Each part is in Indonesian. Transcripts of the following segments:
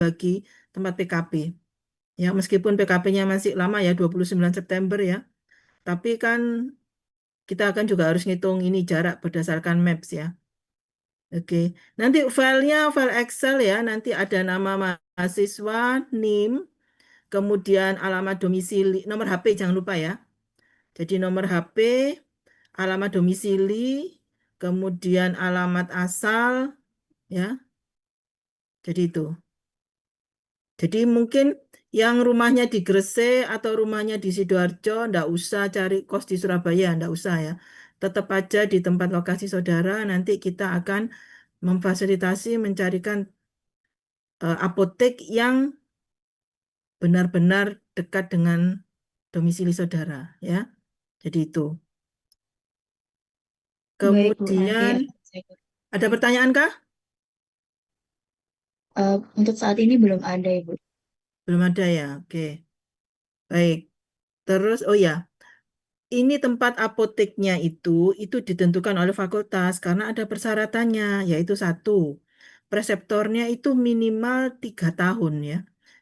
bagi tempat PKP. Ya, meskipun PKP-nya masih lama ya, 29 September ya. Tapi kan kita akan juga harus ngitung ini jarak berdasarkan Maps ya. Oke, nanti filenya file Excel ya, nanti ada nama mahasiswa, NIM, kemudian alamat domisili, nomor HP jangan lupa ya. Jadi nomor HP, alamat domisili, kemudian alamat asal ya. Jadi itu. Jadi mungkin yang rumahnya di Gresik atau rumahnya di Sidoarjo, ndak usah cari kos di Surabaya, ndak usah ya. Tetap aja di tempat lokasi saudara, nanti kita akan memfasilitasi mencarikan apotek yang benar-benar dekat dengan domisili saudara, ya. Jadi itu. Baik, Bu. Nanti Kemudian akan saya ada koordinasikan. pertanyaan kah? Untuk saat ini belum ada, Ibu. Belum ada ya. Oke. Baik. Terus oh ya, ini tempat apoteknya itu ditentukan oleh fakultas karena ada persyaratannya, yaitu satu, preseptornya itu minimal 3 tahun ya.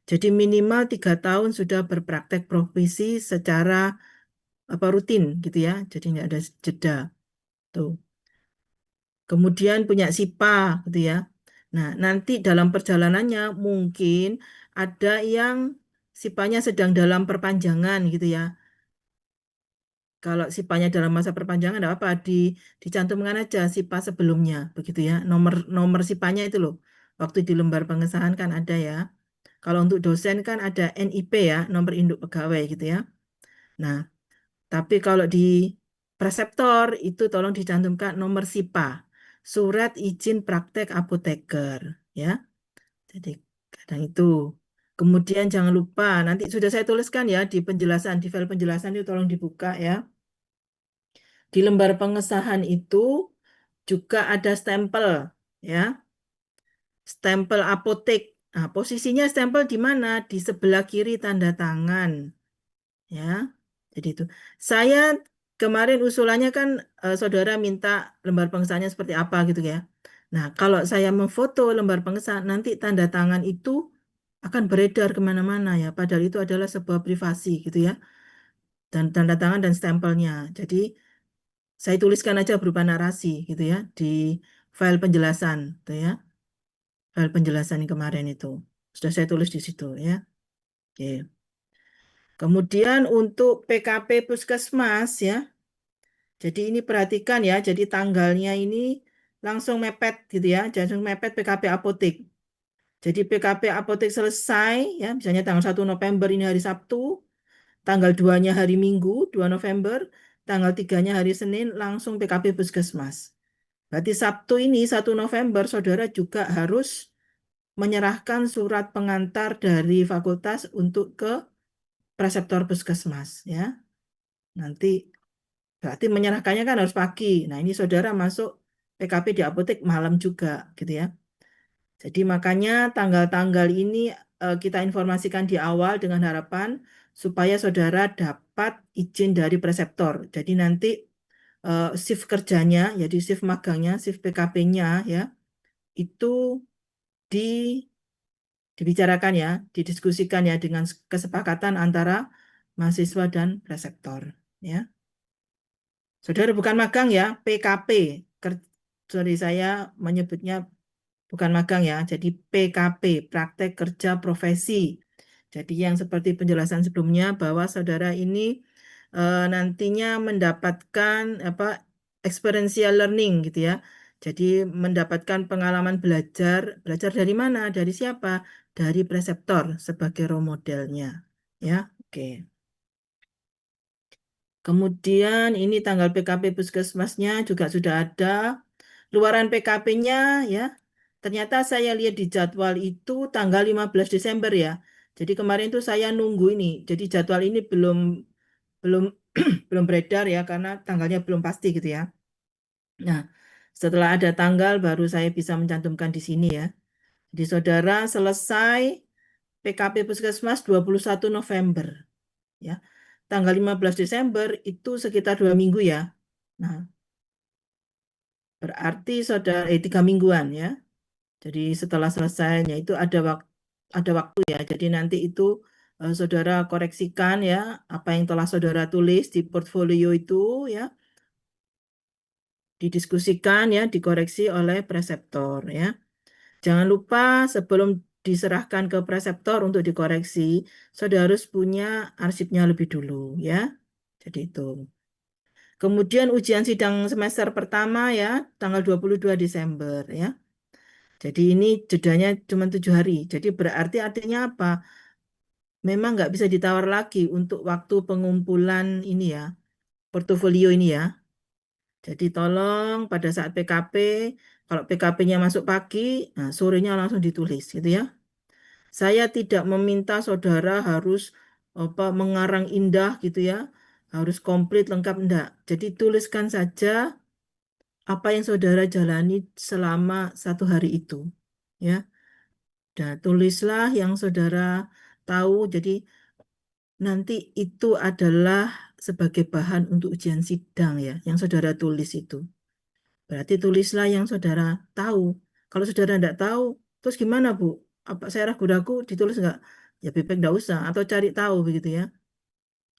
Jadi minimal 3 tahun sudah berpraktek profesi secara apa rutin gitu ya. Jadi nggak ada jeda tuh. Kemudian punya SIPA gitu ya. Nah, nanti dalam perjalanannya mungkin ada yang SIPA-nya sedang dalam perpanjangan gitu ya. Kalau SIPA-nya dalam masa perpanjangan ada apa dicantumkan aja SIPA sebelumnya begitu ya. Nomor nomor SIPA-nya itu loh. Waktu di lembar pengesahan kan ada ya. Kalau untuk dosen kan ada NIP ya, nomor induk pegawai gitu ya. Nah, tapi kalau di preseptor itu tolong dicantumkan nomor SIPA, surat izin praktek apoteker ya. Jadi kadang itu. Kemudian jangan lupa nanti sudah saya tuliskan ya di penjelasan di file penjelasan itu tolong dibuka ya. Di lembar pengesahan itu juga ada stempel ya, stempel apotek. Nah, posisinya stempel di mana? Di sebelah kiri tanda tangan ya. Jadi itu. Saya kemarin usulannya kan saudara minta lembar pengesahannya seperti apa gitu ya. Nah, kalau saya memfoto lembar pengesahan, nanti tanda tangan itu akan beredar kemana-mana ya. Padahal itu adalah sebuah privasi gitu ya. Dan tanda tangan dan stempelnya. Jadi saya tuliskan aja berupa narasi gitu ya di file penjelasan gitu ya. File penjelasan yang kemarin itu. Sudah saya tulis di situ ya. Oke. Kemudian untuk PKP Puskesmas ya. Jadi ini perhatikan ya, jadi tanggalnya ini langsung mepet gitu ya, langsung mepet PKP Apotek. Jadi PKP Apotek selesai ya, misalnya tanggal 1 November ini hari Sabtu, tanggal 2-nya hari Minggu, 2 November, tanggal 3-nya hari Senin, langsung PKP Puskesmas. Berarti Sabtu ini 1 November, saudara juga harus menyerahkan surat pengantar dari fakultas untuk ke preseptor Puskesmas ya. Nanti berarti menyerahkannya kan harus pagi. Nah, ini saudara masuk PKP di apotek malam juga, gitu ya. Jadi makanya tanggal-tanggal ini kita informasikan di awal dengan harapan supaya saudara dapat izin dari preseptor. Jadi nanti shift kerjanya, jadi shift magangnya, shift PKP-nya ya, itu di dibicarakan ya, didiskusikan ya dengan kesepakatan antara mahasiswa dan preseptor, ya. Saudara bukan magang ya, PKP. Sorry saya menyebutnya bukan magang ya, jadi PKP, praktek kerja profesi. Jadi yang seperti penjelasan sebelumnya bahwa saudara ini nantinya mendapatkan apa experiential learning gitu ya. Jadi mendapatkan pengalaman belajar, belajar dari mana? Dari siapa? Dari preseptor sebagai role modelnya. Ya, oke. Kemudian ini tanggal PKP Puskesmasnya juga sudah ada. Luaran PKP-nya ya. Ternyata saya lihat di jadwal itu tanggal 15 Desember ya. Jadi kemarin itu saya nunggu ini. Jadi jadwal ini belum belum belum beredar ya karena tanggalnya belum pasti gitu ya. Nah, setelah ada tanggal baru saya bisa mencantumkan di sini ya. Jadi saudara selesai PKP Puskesmas 21 November ya. Tanggal 15 Desember itu sekitar 2 minggu ya. Nah, berarti saudara 3 mingguan ya. Jadi setelah selesainya itu ada waktu ada waktu ya. Jadi nanti itu saudara koreksikan ya apa yang telah saudara tulis di portfolio itu ya, didiskusikan ya, dikoreksi oleh preseptor ya. Jangan lupa sebelum diserahkan ke preseptor untuk dikoreksi, saudara harus punya arsipnya lebih dulu ya. Jadi itu. Kemudian ujian sidang semester pertama ya, tanggal 22 Desember ya. Jadi ini jedanya cuma 7 hari. Jadi berarti artinya apa? Memang nggak bisa ditawar lagi untuk waktu pengumpulan ini ya, portofolio ini ya. Jadi tolong pada saat PKP, kalau PKP-nya masuk pagi, nah sorenya langsung ditulis gitu ya. Saya tidak meminta saudara harus apa mengarang indah gitu ya, harus komplit lengkap enggak. Jadi tuliskan saja apa yang saudara jalani selama 1 hari itu ya. Dan tulislah yang saudara tahu. Jadi nanti itu adalah sebagai bahan untuk ujian sidang ya, yang saudara tulis itu. Berarti tulislah yang saudara tahu. Kalau saudara tidak tahu, terus gimana Bu? Apa saya ragu-ragu ditulis nggak? Ya lebih baik nggak usah, atau cari tahu begitu ya.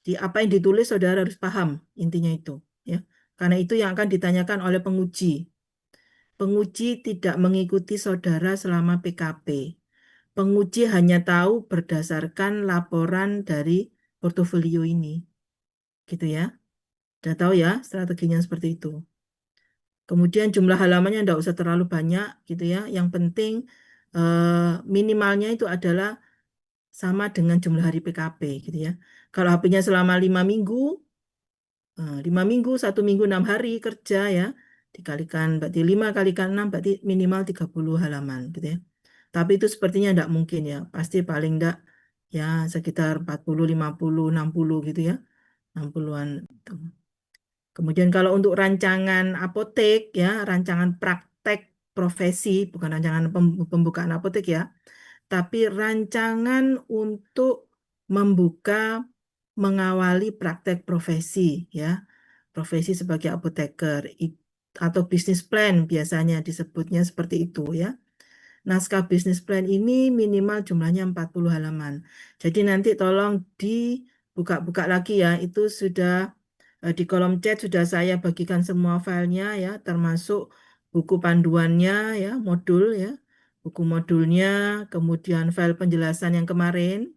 Di apa yang ditulis saudara harus paham intinya itu ya. Karena itu yang akan ditanyakan oleh penguji. Penguji tidak mengikuti saudara selama PKP. Penguji hanya tahu berdasarkan laporan dari portofolio ini. Gitu ya. Udah tahu ya strateginya seperti itu. Kemudian jumlah halamannya tidak usah terlalu banyak gitu ya. Yang penting minimalnya itu adalah sama dengan jumlah hari PKP gitu ya. Kalau HP-nya selama 5 minggu, 5 minggu, 1 minggu 6 hari kerja ya, dikalikan berarti 5 kalikan 6 berarti minimal 30 halaman gitu ya. Tapi itu sepertinya tidak mungkin ya. Pasti paling tidak ya sekitar 40, 50, 60 gitu ya. 60-an. Kemudian kalau untuk rancangan apotek ya, rancangan praktek profesi, bukan rancangan pembukaan apotek ya, tapi rancangan untuk membuka, mengawali praktek profesi ya, profesi sebagai apoteker atau bisnis plan biasanya disebutnya seperti itu ya. Naskah bisnis plan ini minimal jumlahnya 40 halaman. Jadi nanti tolong dibuka-buka lagi ya, itu sudah di kolom chat sudah saya bagikan semua filenya ya, termasuk buku panduannya ya, modul ya, buku modulnya, kemudian file penjelasan yang kemarin,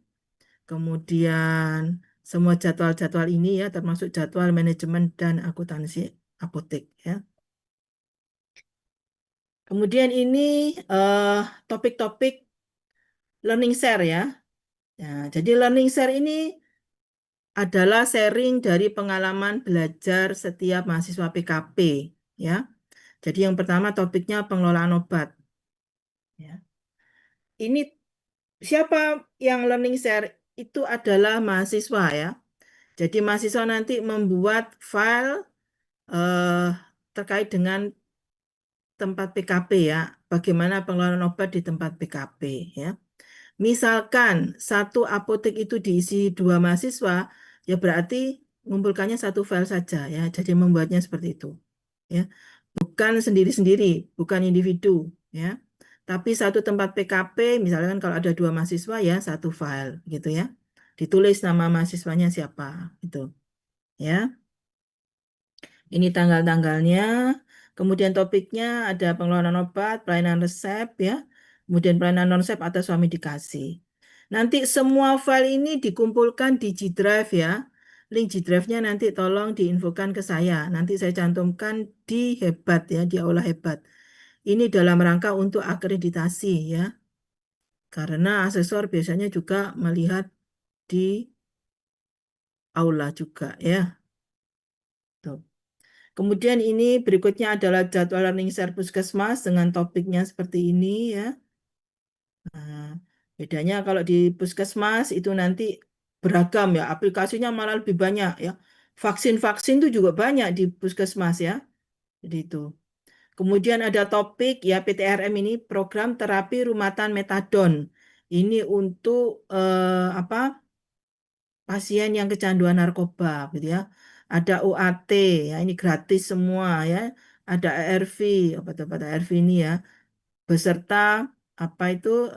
kemudian semua jadwal-jadwal ini ya, termasuk jadwal manajemen dan akuntansi apotek ya. Kemudian ini eh, topik-topik learning share ya. Ya, jadi learning share ini adalah sharing dari pengalaman belajar setiap mahasiswa PKP ya. Jadi yang pertama topiknya pengelolaan obat. Ya. Ini siapa yang learning share itu adalah mahasiswa ya. Jadi mahasiswa nanti membuat file eh, terkait dengan tempat PKP ya. Bagaimana pengelolaan obat di tempat PKP ya. Misalkan satu apotek itu diisi 2 mahasiswa, ya berarti mengumpulkannya satu file saja ya. Jadi membuatnya seperti itu ya. Bukan sendiri-sendiri, bukan individu, ya. Tapi satu tempat PKP, misalkan kalau ada 2 mahasiswa ya satu file, gitu ya. Ditulis nama mahasiswanya siapa, itu, ya. Ini tanggal-tanggalnya. Kemudian topiknya ada pengelolaan obat, pelayanan resep, ya. Kemudian pelayanan non-resep atau suami dikasih. Nanti semua file ini dikumpulkan di G Drive ya. Link G Drive-nya nanti tolong diinfokan ke saya. Nanti saya cantumkan di Hebat ya, di Aula Hebat. Ini dalam rangka untuk akreditasi ya. Karena asesor biasanya juga melihat di aula juga ya. Tuh. Kemudian ini berikutnya adalah jadwal learning share Puskesmas dengan topiknya seperti ini ya. Nah, bedanya kalau di Puskesmas itu nanti beragam ya, aplikasinya malah lebih banyak ya. Vaksin-vaksin itu juga banyak di Puskesmas ya. Jadi itu. Kemudian ada topik ya PTRM ini program terapi rumatan metadon. Ini untuk apa? Pasien yang kecanduan narkoba gitu ya. Ada UAT ya, ini gratis semua ya. Ada ARV, obat-obat ARV ini ya, beserta apa itu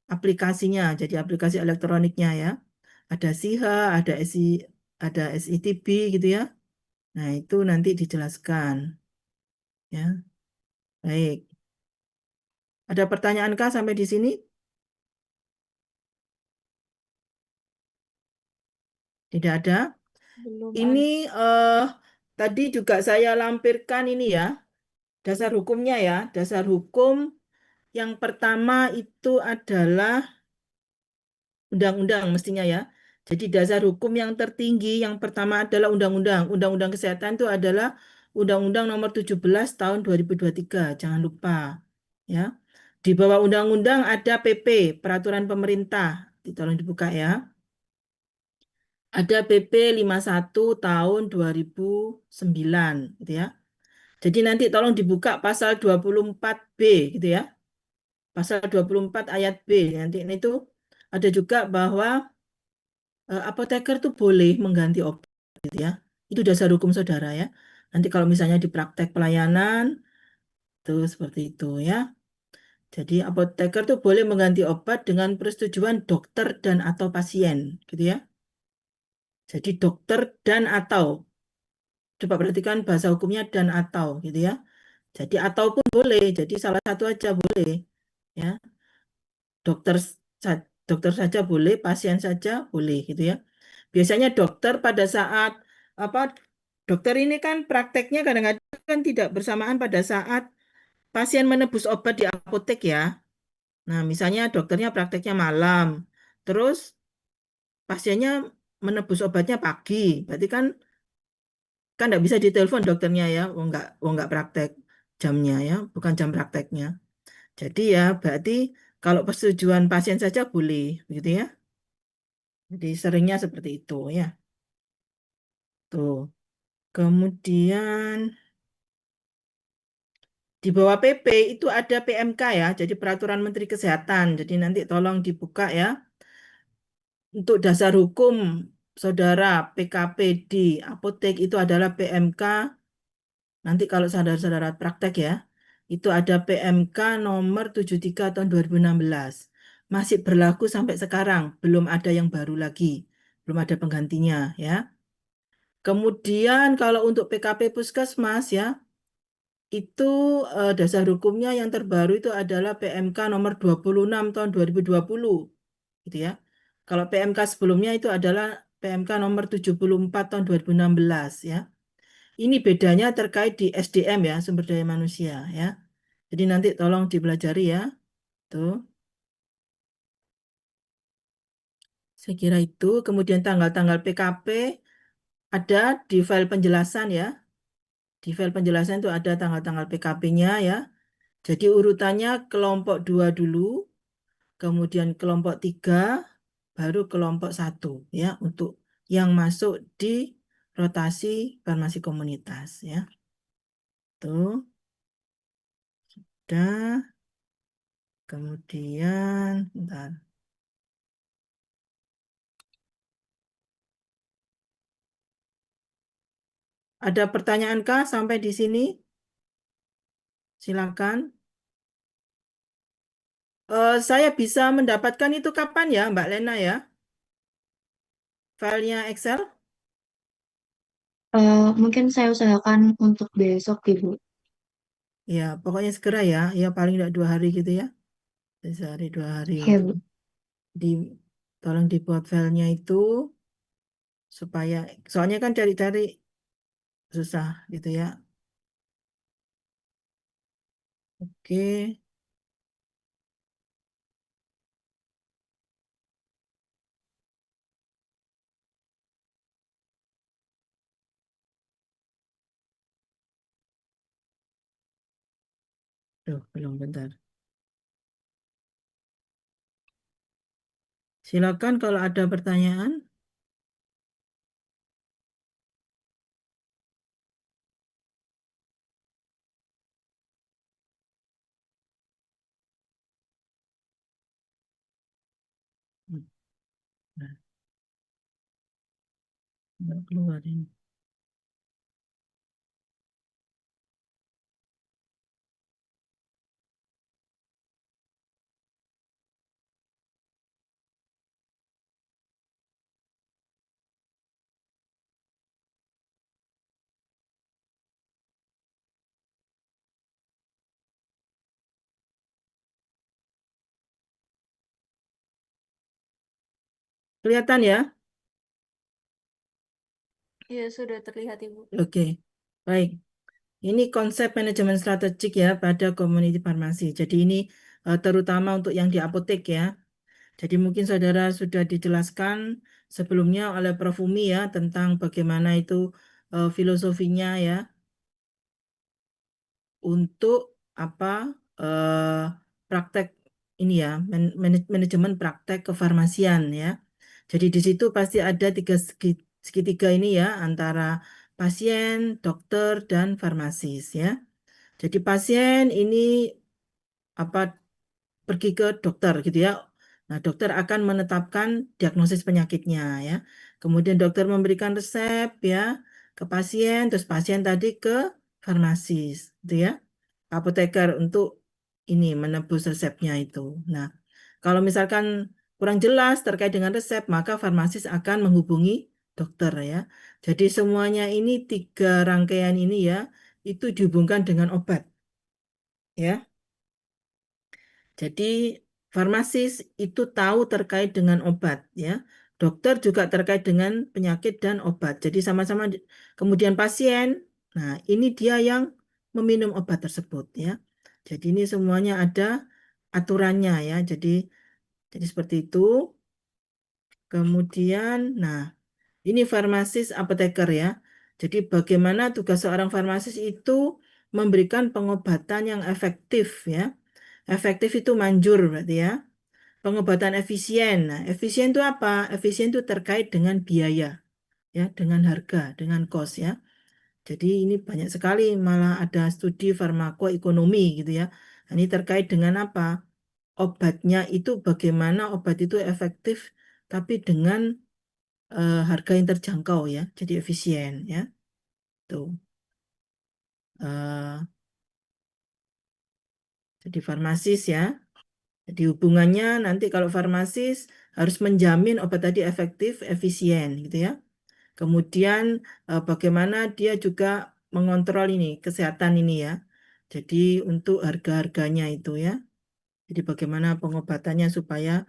aplikasinya, jadi aplikasi elektroniknya ya. Ada SIHA, ada SITB gitu ya. Nah, itu nanti dijelaskan ya. Baik. Ada pertanyaan Kak sampai di sini? Tidak ada. Belum Ini ada. eh tadi juga saya lampirkan ini ya, dasar hukumnya ya. Dasar hukum yang pertama itu adalah undang-undang mestinya ya. Jadi dasar hukum yang tertinggi yang pertama adalah undang-undang. Undang-undang kesehatan itu adalah Undang-Undang Nomor 17 Tahun 2023. Jangan lupa ya. Di bawah undang-undang ada PP, Peraturan Pemerintah. Tolong dibuka ya. Ada PP 51 tahun 2009 gitu ya. Jadi nanti tolong dibuka pasal 24B gitu ya. Pasal 24 ayat B. Nanti itu ada juga bahwa apoteker tuh boleh mengganti obat gitu ya. Itu dasar hukum saudara ya. Nanti kalau misalnya di praktek pelayanan tuh seperti itu ya. Jadi apoteker tuh boleh mengganti obat dengan persetujuan dokter dan atau pasien gitu ya. Jadi dokter dan atau coba perhatikan bahasa hukumnya dan atau gitu ya. Jadi ataupun boleh. Jadi salah satu aja boleh ya. Dokter dokter saja boleh, pasien saja boleh gitu ya. Biasanya dokter pada saat apa dokter ini kan prakteknya kadang-kadang kan tidak bersamaan pada saat pasien menebus obat di apotek ya. Nah, misalnya dokternya prakteknya malam, terus pasiennya menebus obatnya pagi, berarti kan nggak bisa ditelepon dokternya ya, nggak praktek jamnya ya, bukan jam prakteknya. Jadi ya berarti kalau persetujuan pasien saja boleh, begitu ya. Jadi seringnya seperti itu ya. Tuh. Kemudian di bawah PP itu ada PMK ya, jadi Peraturan Menteri Kesehatan. Jadi nanti tolong dibuka ya. Untuk dasar hukum saudara PKP di apotek itu adalah PMK. Nanti kalau saudara-saudara praktek ya, itu ada PMK nomor 73 tahun 2016. Masih berlaku sampai sekarang, belum ada yang baru lagi. Belum ada penggantinya ya. Kemudian kalau untuk PKP Puskesmas ya, itu dasar hukumnya yang terbaru itu adalah PMK nomor 26 tahun 2020 gitu ya. Kalau PMK sebelumnya itu adalah PMK nomor 74 tahun 2016 ya. Ini bedanya terkait di SDM ya, sumber daya manusia ya. Jadi nanti tolong dipelajari ya. Tuh, saya kira itu. Kemudian tanggal-tanggal PKP ada di file penjelasan ya. Di file penjelasan itu ada tanggal-tanggal PKP-nya ya. Jadi urutannya kelompok 2 dulu, kemudian kelompok 3, baru kelompok 1 ya untuk yang masuk di rotasi farmasi komunitas ya. Tuh, dah. Kemudian, bentar. Ada pertanyaan kah sampai di sini? Silakan. Saya bisa mendapatkan itu kapan ya, Mbak Lena ya? Filenya Excel? Mungkin saya usahakan untuk besok, Ibu. Ya, pokoknya segera ya. Ya paling tidak 2 hari gitu ya. Sehari 2 hari Ya, itu. Bu. Di, tolong dibuat filenya itu supaya, soalnya kan cari-cari susah gitu ya. Oke, tuh belum bentar. Silakan kalau ada pertanyaan. Hmm, nah, nggak keluar ini. Kelihatan ya? Iya, sudah terlihat, Ibu. Oke, baik. Ini konsep manajemen strategik ya pada community farmasi. Jadi ini terutama untuk yang di apotek ya. Jadi mungkin saudara sudah dijelaskan sebelumnya oleh Prof. Umi ya tentang bagaimana itu filosofinya ya untuk apa eh, praktek ini ya manajemen praktek kefarmasian ya. Jadi di situ pasti ada segitiga ini ya antara pasien, dokter, dan farmasis ya. Jadi pasien ini apa pergi ke dokter gitu ya. Nah, dokter akan menetapkan diagnosis penyakitnya ya. Kemudian dokter memberikan resep ya ke pasien, terus pasien tadi ke farmasis gitu ya. Apoteker untuk ini menebus resepnya itu. Nah, kalau misalkan kurang jelas terkait dengan resep, maka farmasis akan menghubungi dokter ya. Jadi semuanya ini tiga rangkaian ini ya, itu dihubungkan dengan obat ya. Jadi farmasis itu tahu terkait dengan obat ya. Dokter juga terkait dengan penyakit dan obat. Jadi sama-sama kemudian pasien. Nah, ini dia yang meminum obat tersebut ya. Jadi ini semuanya ada aturannya ya. Jadi seperti itu. Kemudian nah, ini farmasis apoteker ya. Jadi bagaimana tugas seorang farmasis itu memberikan pengobatan yang efektif ya. Efektif itu manjur berarti ya. Pengobatan efisien. Nah, efisien itu apa? Efisien itu terkait dengan biaya, ya, dengan harga, dengan kos, ya. Jadi ini banyak sekali malah ada studi farmakoekonomi gitu ya. Nah, ini terkait dengan apa? Obatnya itu bagaimana obat itu efektif tapi dengan harga yang terjangkau ya. Jadi efisien ya. Tuh. Eh, jadi farmasis ya. Jadi hubungannya nanti kalau farmasis harus menjamin obat tadi efektif, efisien gitu ya. Kemudian bagaimana dia juga mengontrol ini kesehatan ini ya. Jadi untuk harga-harganya itu ya. Jadi bagaimana pengobatannya supaya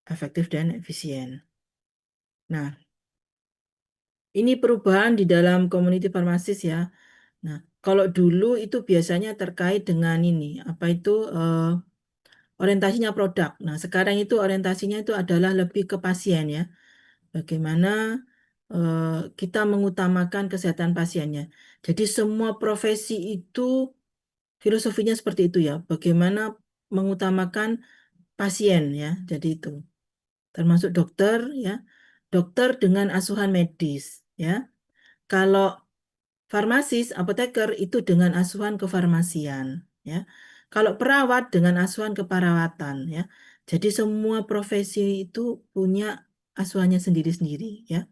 efektif dan efisien. Nah, ini perubahan di dalam community farmasis ya. Nah, kalau dulu itu biasanya terkait dengan ini, apa itu orientasinya produk. Nah, sekarang itu orientasinya itu adalah lebih ke pasien ya. Bagaimana eh, kita mengutamakan kesehatan pasiennya. Jadi semua profesi itu filosofinya seperti itu ya. Bagaimana mengutamakan pasien ya. Jadi itu termasuk dokter ya. Dokter dengan asuhan medis ya. Kalau farmasis, apoteker itu dengan asuhan kefarmasian ya. Kalau perawat dengan asuhan keperawatan ya. Jadi semua profesi itu punya asuhannya sendiri-sendiri ya.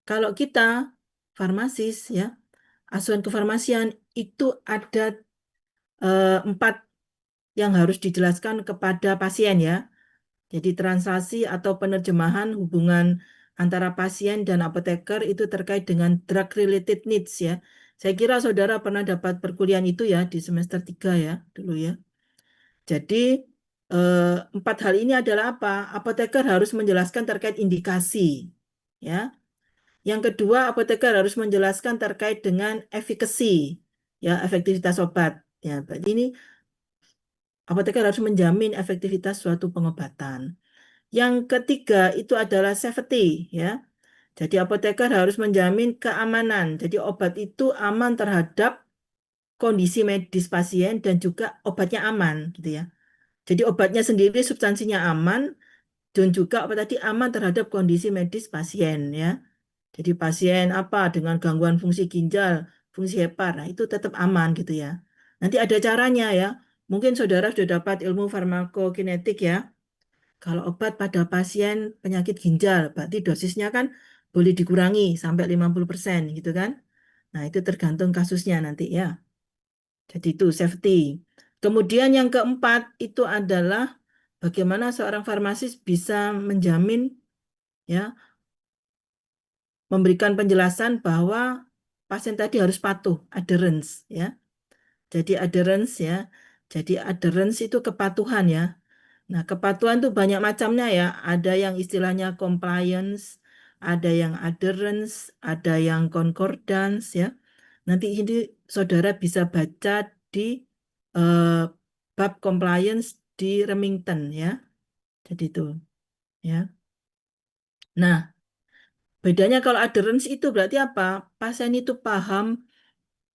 Kalau kita farmasis ya, asuhan kefarmasian itu ada empat yang harus dijelaskan kepada pasien ya. Jadi transaksi atau penerjemahan hubungan antara pasien dan apoteker itu terkait dengan drug related needs ya. Saya kira saudara pernah dapat perkuliahan itu ya di semester 3 ya dulu ya. Jadi empat hal ini adalah apa? Apoteker harus menjelaskan terkait indikasi ya. Yang kedua, apoteker harus menjelaskan terkait dengan efikasi, ya, efektivitas obat. Ya, berarti ini apoteker harus menjamin efektivitas suatu pengobatan. Yang ketiga itu adalah safety, ya. Jadi apoteker harus menjamin keamanan. Jadi obat itu aman terhadap kondisi medis pasien dan juga obatnya aman, gitu ya. Jadi obatnya sendiri substansinya aman dan juga obat tadi aman terhadap kondisi medis pasien, ya. Jadi pasien apa dengan gangguan fungsi ginjal, fungsi hepar, nah itu tetap aman gitu ya. Nanti ada caranya ya. Mungkin saudara sudah dapat ilmu farmakokinetik ya. Kalau obat pada pasien penyakit ginjal, berarti dosisnya kan boleh dikurangi sampai 50% gitu kan. Nah itu tergantung kasusnya nanti ya. Jadi itu safety. Kemudian yang keempat itu adalah bagaimana seorang farmasis bisa menjamin ya memberikan penjelasan bahwa pasien tadi harus patuh, adherence ya. Jadi adherence ya. Jadi adherence itu kepatuhan ya. Nah, kepatuhan tuh banyak macamnya ya. Ada yang istilahnya compliance, ada yang adherence, ada yang concordance ya. Nanti ini saudara bisa baca di eh, bab compliance di Remington ya. Jadi itu ya. Nah, bedanya kalau adherence itu berarti apa? Pasien itu paham,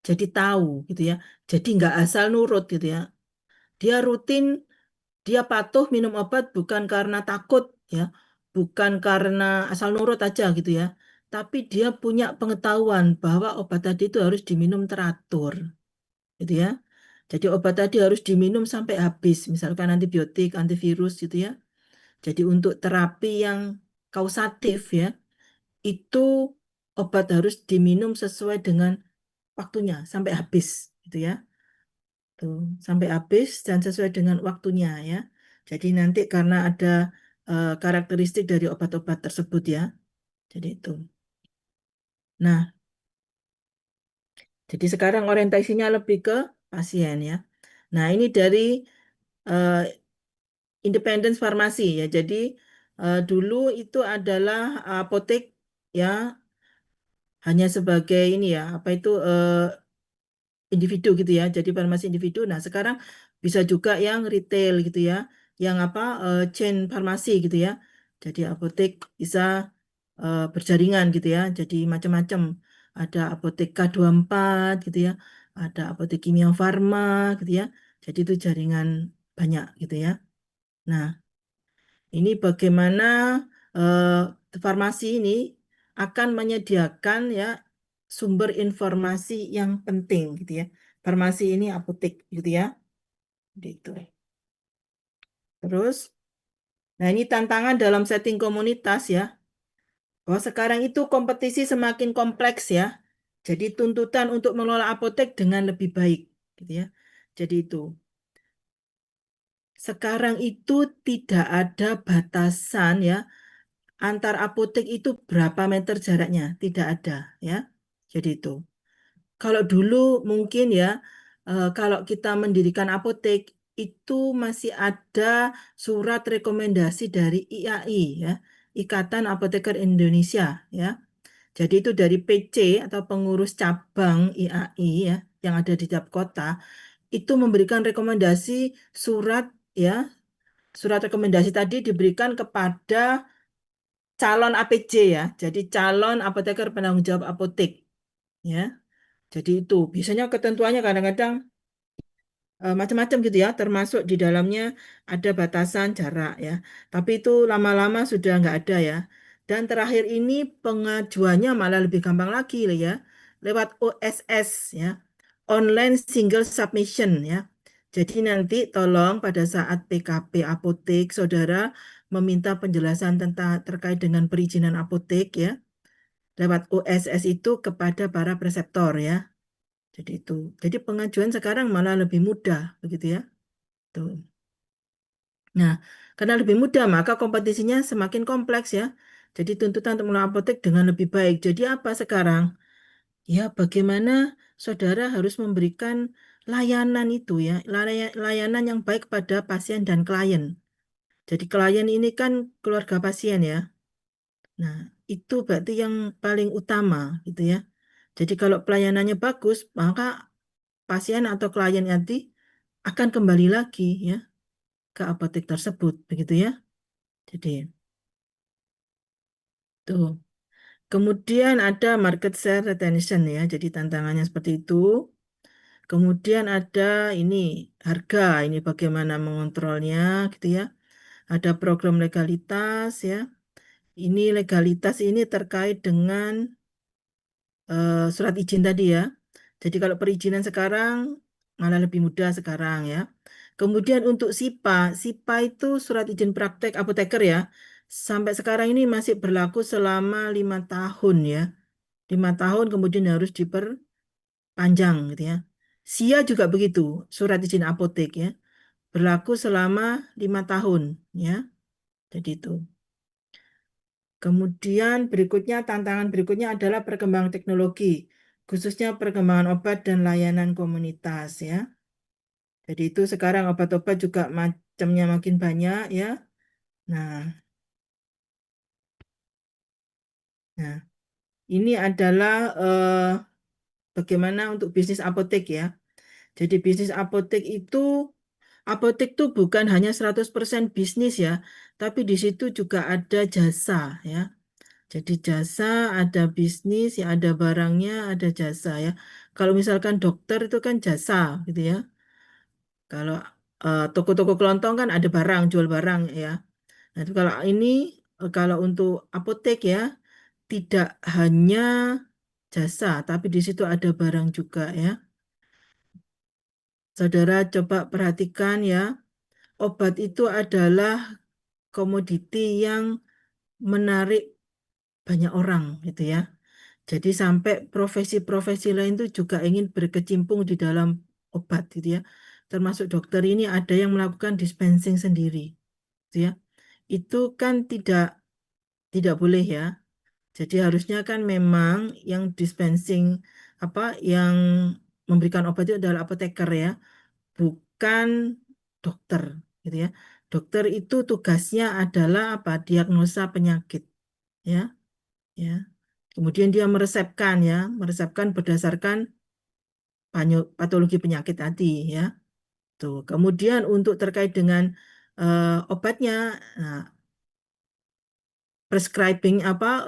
jadi tahu gitu ya. Jadi nggak asal nurut gitu ya. Dia rutin, dia patuh minum obat bukan karena takut ya, bukan karena asal nurut aja gitu ya. Tapi dia punya pengetahuan bahwa obat tadi itu harus diminum teratur gitu ya. Jadi obat tadi harus diminum sampai habis, misalkan antibiotik, antivirus gitu ya. Jadi untuk terapi yang kausatif ya, itu obat harus diminum sesuai dengan waktunya sampai habis gitu ya. Tuh, sampai habis dan sesuai dengan waktunya ya. Jadi nanti karena ada karakteristik dari obat-obat tersebut ya. Jadi itu. Nah, jadi sekarang orientasinya lebih ke pasien ya. Nah, ini dari eh, Independence Farmasi ya. Jadi dulu itu adalah apotek ya, hanya sebagai ini ya, apa itu individu gitu ya. Jadi farmasi individu. Nah, sekarang bisa juga yang retail gitu ya. Yang apa chain farmasi gitu ya. Jadi apotek bisa berjaringan gitu ya. Jadi macam-macam. Ada apotek K24 gitu ya. Ada apotek Kimia Farma gitu ya. Jadi itu jaringan banyak gitu ya. Nah, ini bagaimana farmasi ini akan menyediakan ya sumber informasi yang penting gitu ya. Farmasi ini apotek gitu ya. Gitu. Terus, nah ini tantangan dalam setting komunitas ya. Bahwa sekarang itu kompetisi semakin kompleks ya. Jadi tuntutan untuk mengelola apotek dengan lebih baik gitu ya. Jadi itu. Sekarang itu tidak ada batasan ya antar apotek itu berapa meter jaraknya, tidak ada ya. Jadi itu. Kalau dulu mungkin ya, kalau kita mendirikan apotek itu masih ada surat rekomendasi dari IAI ya, Ikatan Apoteker Indonesia ya. Jadi itu dari PC atau pengurus cabang IAI ya, yang ada di tiap kota itu memberikan rekomendasi surat ya. Surat rekomendasi tadi diberikan kepada calon APJ ya. Jadi calon apoteker penanggung jawab apotek ya. Jadi itu biasanya ketentuannya kadang-kadang macam-macam gitu ya, termasuk di dalamnya ada batasan jarak ya. Tapi itu lama-lama sudah nggak ada ya. Dan terakhir ini pengajuannya malah lebih gampang lagi lah ya, lewat OSS ya, Online Single Submission ya. Jadi nanti tolong pada saat PKP apotek, saudara meminta penjelasan tentang terkait dengan perizinan apotek ya, lewat OSS itu kepada para preseptor ya. Jadi itu. Jadi pengajuan sekarang malah lebih mudah, begitu ya. Tuh. Nah, karena lebih mudah, maka kompetisinya semakin kompleks ya. Jadi tuntutan untuk mengelola apotek dengan lebih baik. Jadi apa sekarang? Ya, bagaimana saudara harus memberikan layanan itu ya, layanan yang baik pada pasien dan klien. Jadi klien ini kan keluarga pasien ya. Nah, itu berarti yang paling utama gitu ya. Jadi kalau pelayanannya bagus, maka pasien atau klien nanti akan kembali lagi ya ke apotek tersebut, begitu ya. Jadi tuh. Kemudian ada market share retention ya. Jadi tantangannya seperti itu. Kemudian ada ini harga, ini bagaimana mengontrolnya gitu ya. Ada program legalitas ya. Ini legalitas ini terkait dengan surat izin tadi ya. Jadi kalau perizinan sekarang malah lebih mudah sekarang ya. Kemudian untuk SIPA, SIPA itu surat izin praktek apoteker ya. Sampai sekarang ini masih berlaku selama 5 tahun ya. 5 tahun kemudian harus diperpanjang gitu ya. SIA juga begitu, surat izin apotek ya. Berlaku selama 5 tahun ya. Jadi itu. Kemudian berikutnya, tantangan berikutnya adalah perkembangan teknologi, khususnya perkembangan obat dan layanan komunitas ya. Jadi itu sekarang obat-obat juga jamnya makin banyak ya. Nah, nah ini adalah bagaimana untuk bisnis apotek ya. Jadi bisnis apotek tuh bukan hanya 100% bisnis ya, tapi di situ juga ada jasa ya. Jadi jasa, ada bisnis, ya ada barangnya, ada jasa ya. Kalau misalkan dokter itu kan jasa gitu ya. Kalau toko-toko kelontong kan ada barang, jual barang ya. Nah, itu kalau ini kalau untuk apotek ya tidak hanya jasa, tapi di situ ada barang juga ya. Saudara coba perhatikan ya, obat itu adalah komoditi yang menarik banyak orang gitu ya. Jadi sampai profesi-profesi lain itu juga ingin berkecimpung di dalam obat gitu ya. Termasuk dokter ini ada yang melakukan dispensing sendiri gitu ya. Itu kan tidak boleh ya. Jadi harusnya kan memang yang dispensing apa yang memberikan obat itu adalah apoteker ya, bukan dokter gitu ya. Dokter itu tugasnya adalah apa? Diagnosa penyakit ya, ya. Kemudian dia meresepkan ya, meresepkan berdasarkan patologi penyakit tadi ya. Tuh. Kemudian untuk terkait dengan obatnya, nah, prescribing apa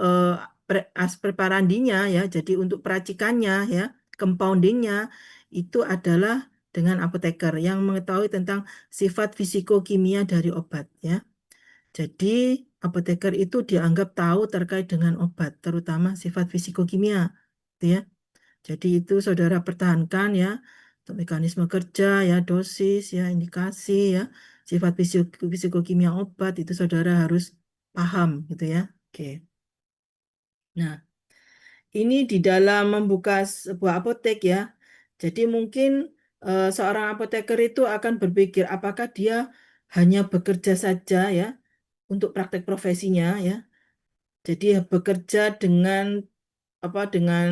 as preparandinya ya. Jadi untuk peracikannya ya, compoundingnya itu adalah dengan apoteker yang mengetahui tentang sifat fisikokimia dari obat ya. Jadi apoteker itu dianggap tahu terkait dengan obat, terutama sifat fisikokimia, gitu ya. Jadi itu saudara pertahankan ya, untuk mekanisme kerja ya, dosis ya, indikasi ya, sifat fisikokimia obat itu saudara harus paham gitu ya. Oke. Nah, ini di dalam membuka sebuah apotek ya. Jadi mungkin seorang apoteker itu akan berpikir apakah dia hanya bekerja saja ya untuk praktek profesinya ya. Jadi ya bekerja dengan apa dengan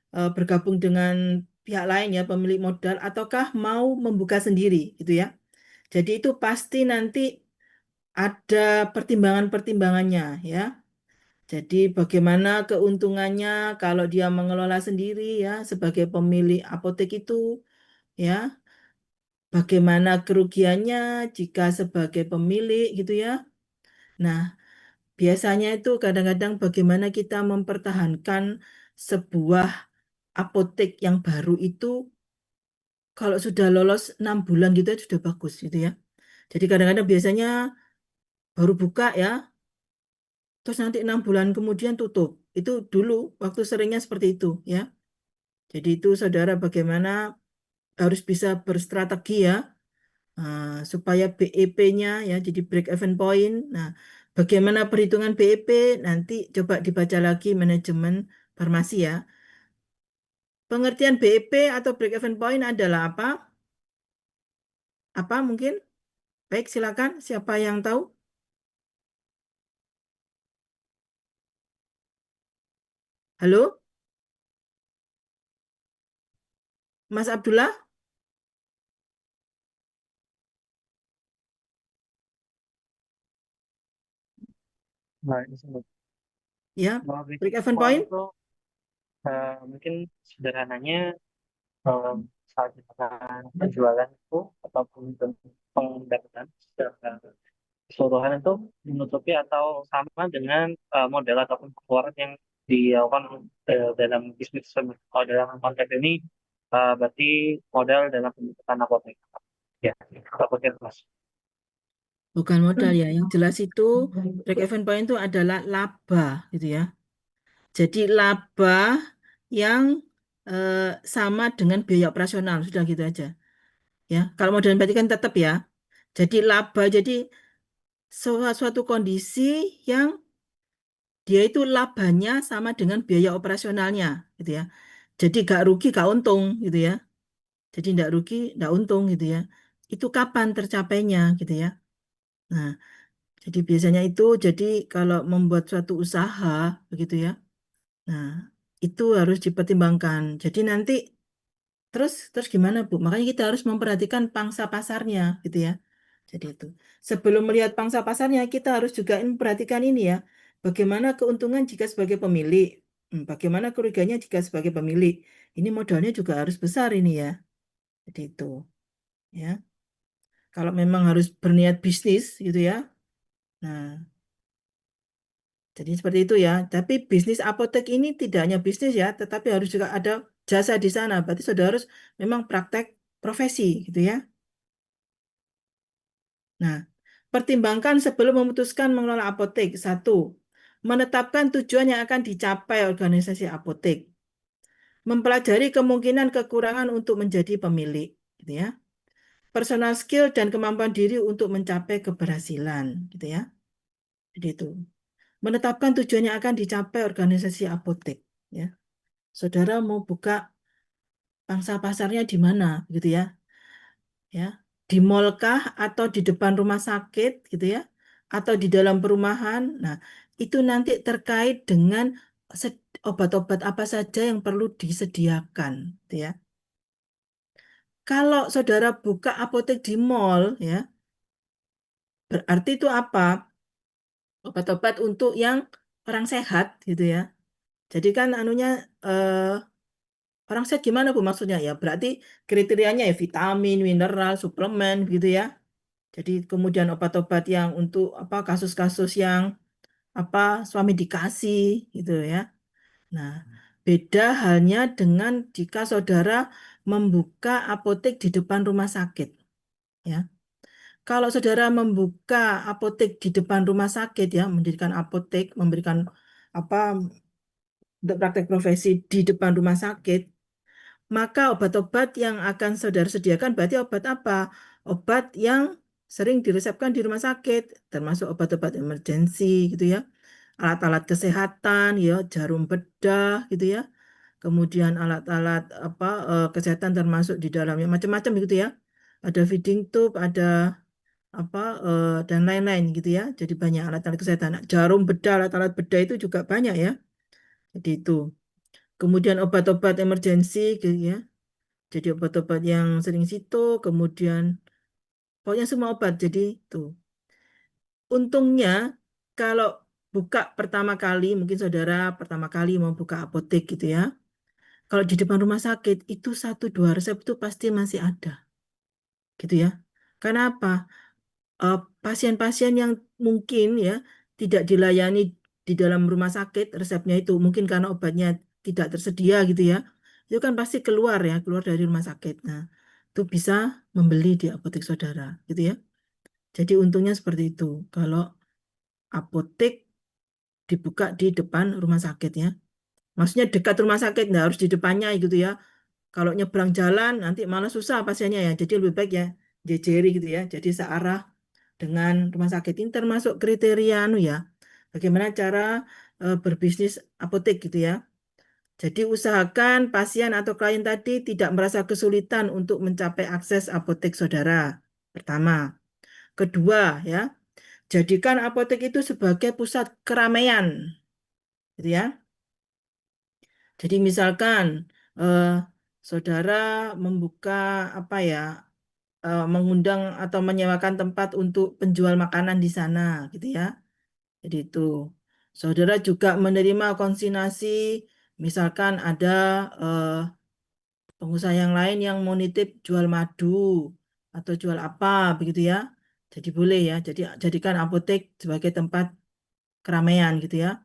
bergabung dengan pihak lain ya pemilik modal ataukah mau membuka sendiri gitu ya. Jadi itu pasti nanti ada pertimbangan-pertimbangannya ya. Jadi bagaimana keuntungannya kalau dia mengelola sendiri ya sebagai pemilik apotek itu ya. Bagaimana kerugiannya jika sebagai pemilik gitu ya. Nah, biasanya itu kadang-kadang bagaimana kita mempertahankan sebuah apotek yang baru itu kalau sudah lolos 6 bulan gitu ya sudah bagus gitu ya. Jadi kadang-kadang biasanya baru buka ya, terus nanti 6 bulan kemudian tutup. Itu dulu waktu seringnya seperti itu ya. Jadi itu saudara bagaimana harus bisa berstrategi ya, supaya BEP-nya ya jadi break even point. Nah, bagaimana perhitungan BEP nanti coba dibaca lagi manajemen farmasi ya. Pengertian BEP atau break even point adalah apa? Apa mungkin? Baik, silakan. Siapa yang tahu? Halo, Mas Abdullah? Nah, itu semua. Ya, Kalau break break-even even point point? itu mungkin sederhananya eh, saat misalkan penjualan itu ataupun pendapatan secara keseluruhan itu menutupi atau sama dengan modal ataupun pengeluaran yang dilakukan dalam bisnis tersebut. Kalau dalam konteks ini berarti modal dalam pembukaan apotek. Ya, apotek mas. Bukan modal ya. Yang jelas itu break even point itu adalah laba gitu ya. Jadi laba yang eh, sama dengan biaya operasional. Sudah gitu aja. Ya, kalau modal berarti kan tetap ya. Jadi laba, jadi suatu kondisi yang dia itu labanya sama dengan biaya operasionalnya gitu ya. Jadi gak rugi, gak untung gitu ya. Jadi nggak rugi, nggak untung gitu ya. Itu kapan tercapainya gitu ya. Nah, jadi biasanya itu jadi kalau membuat suatu usaha begitu ya. Nah, itu harus dipertimbangkan. Jadi nanti terus terus gimana Bu? Makanya kita harus memperhatikan pangsa pasarnya gitu ya. Jadi itu. Sebelum melihat pangsa pasarnya, kita harus juga perhatikan ini ya. Bagaimana keuntungan jika sebagai pemilik, bagaimana kerugiannya jika sebagai pemilik. Ini modalnya juga harus besar ini ya. Jadi itu, ya. Kalau memang harus berniat bisnis gitu ya. Nah, jadi seperti itu ya. Tapi bisnis apotek ini tidak hanya bisnis ya, tetapi harus juga ada jasa di sana. Berarti saudara harus memang praktek profesi gitu ya. Nah, pertimbangkan sebelum memutuskan mengelola apotek. Satu, menetapkan tujuan yang akan dicapai organisasi apotek. Mempelajari kemungkinan kekurangan untuk menjadi pemilik, gitu ya. Personal skill dan kemampuan diri untuk mencapai keberhasilan, gitu ya. Jadi itu. Menetapkan tujuan yang akan dicapai organisasi apotek, ya. Saudara mau buka pangsa pasarnya di mana, gitu ya. Ya, di mall kah atau di depan rumah sakit gitu ya, atau di dalam perumahan. Nah, itu nanti terkait dengan obat-obat apa saja yang perlu disediakan, gitu ya. Kalau saudara buka apotek di mall, ya, berarti itu apa? Obat-obat untuk yang orang sehat, gitu ya. Jadi kan anunya eh, orang sehat gimana Bu maksudnya ya? Berarti kriterianya ya vitamin, mineral, suplemen, gitu ya. Jadi kemudian obat-obat yang untuk apa kasus-kasus yang apa suami dikasih gitu ya. Nah, beda halnya dengan jika saudara membuka apotek di depan rumah sakit ya. Kalau saudara membuka apotek di depan rumah sakit ya, mendirikan apotek, memberikan apa untuk praktek profesi di depan rumah sakit, maka obat-obat yang akan saudara sediakan berarti obat apa? Obat yang sering diresepkan di rumah sakit, termasuk obat-obat emergensi gitu ya, alat-alat kesehatan ya, jarum bedah gitu ya, kemudian alat-alat apa kesehatan termasuk di dalamnya macam-macam gitu ya. Ada feeding tube, ada apa dan lain-lain gitu ya. Jadi banyak alat-alat kesehatan. Jarum bedah, alat-alat bedah itu juga banyak ya. Jadi itu. Kemudian obat-obat emergensi gitu ya. Jadi obat-obat yang sering situ, kemudian pokoknya semua obat. Jadi itu. Untungnya kalau buka pertama kali, mungkin saudara pertama kali mau buka apotek gitu ya. Kalau di depan rumah sakit itu satu dua resep itu pasti masih ada, gitu ya. Karena apa? Pasien-pasien yang mungkin ya tidak dilayani di dalam rumah sakit resepnya itu mungkin karena obatnya tidak tersedia gitu ya. Itu kan pasti keluar ya, keluar dari rumah sakit. Nah, itu bisa membeli di apotek saudara, gitu ya. Jadi untungnya seperti itu. Kalau apotek dibuka di depan rumah sakit ya. Maksudnya dekat rumah sakit, nggak harus di depannya gitu ya. Kalau nyebrang jalan nanti malah susah pasiennya ya. Jadi lebih baik ya jejeri gitu ya. Jadi searah dengan rumah sakit ini termasuk kriteria anu ya. Bagaimana cara berbisnis apotek gitu ya. Jadi usahakan pasien atau klien tadi tidak merasa kesulitan untuk mencapai akses apotek saudara. Pertama. Kedua ya, jadikan apotek itu sebagai pusat keramaian gitu ya. Jadi misalkan eh, saudara membuka apa ya, mengundang atau menyewakan tempat untuk penjual makanan di sana, gitu ya. Jadi itu. Saudara juga menerima konsinyasi, misalkan ada eh, pengusaha yang lain yang mau nitip jual madu atau jual apa, begitu ya. Jadi boleh ya. Jadi jadikan apotek sebagai tempat keramaian, gitu ya.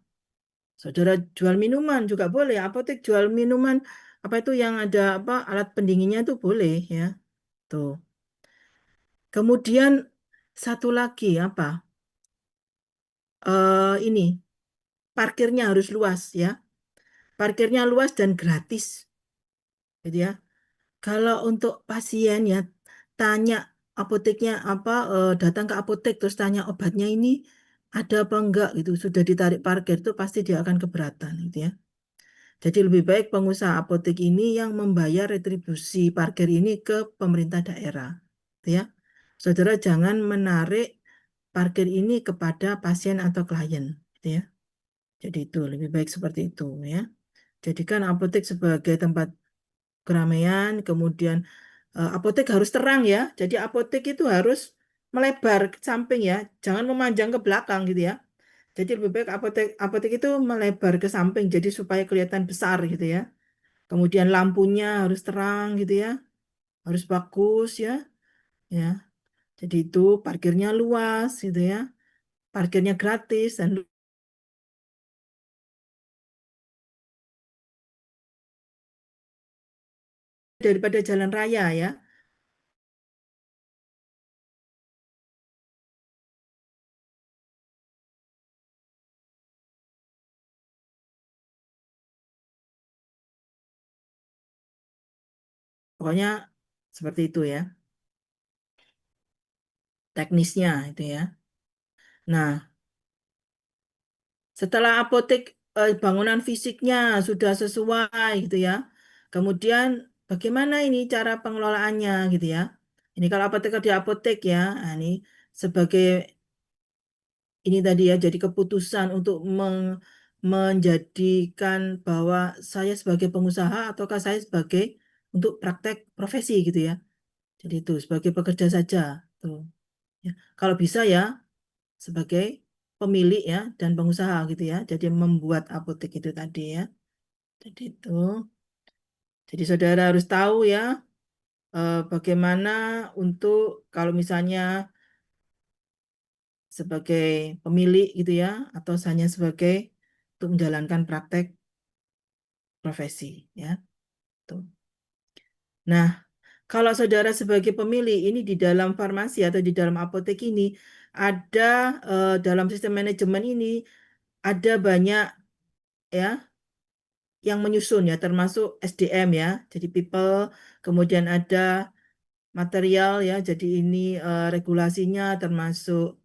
Saudara jual minuman juga boleh. Apotek jual minuman apa itu yang ada apa alat pendinginnya itu boleh ya. Tuh. Kemudian satu lagi apa? Ini parkirnya harus luas ya. Parkirnya luas dan gratis, gitu ya. Kalau untuk pasien ya tanya apoteknya apa datang ke apotek terus tanya obatnya ini ada apa enggak gitu sudah ditarik parkir itu pasti dia akan keberatan gitu ya. Jadi lebih baik pengusaha apotek ini yang membayar retribusi parkir ini ke pemerintah daerah, gitu ya. Saudara jangan menarik parkir ini kepada pasien atau klien, gitu ya. Jadi itu lebih baik seperti itu ya. Jadikan apotek sebagai tempat keramaian, kemudian apotek harus terang ya. Jadi apotek itu harus melebar ke samping ya, jangan memanjang ke belakang gitu ya. Jadi lebih baik apotek apotek itu melebar ke samping jadi supaya kelihatan besar gitu ya. Kemudian lampunya harus terang gitu ya, harus bagus ya, ya. Jadi itu parkirnya luas gitu ya, parkirnya gratis dan daripada jalan raya ya. Pokoknya seperti itu ya, teknisnya itu ya. Nah, setelah apotek bangunan fisiknya sudah sesuai gitu ya. Kemudian bagaimana ini cara pengelolaannya gitu ya. Ini kalau apoteker di apotek ya, nah, ini sebagai ini tadi ya, jadi keputusan untuk menjadikan bahwa saya sebagai pengusaha ataukah saya sebagai untuk praktek profesi gitu ya. Jadi itu sebagai pekerja saja tuh. Ya. Kalau bisa ya sebagai pemilik ya dan pengusaha gitu ya. Jadi membuat apotek itu tadi ya. Jadi itu. Jadi saudara harus tahu ya bagaimana untuk kalau misalnya sebagai pemilik gitu ya atau hanya sebagai untuk menjalankan praktek profesi ya. Tuh. Nah, kalau saudara sebagai pemilik ini di dalam farmasi atau di dalam apotek ini ada dalam sistem manajemen ini ada banyak ya yang menyusun ya termasuk SDM ya. Jadi people, kemudian ada material ya. Jadi ini regulasinya termasuk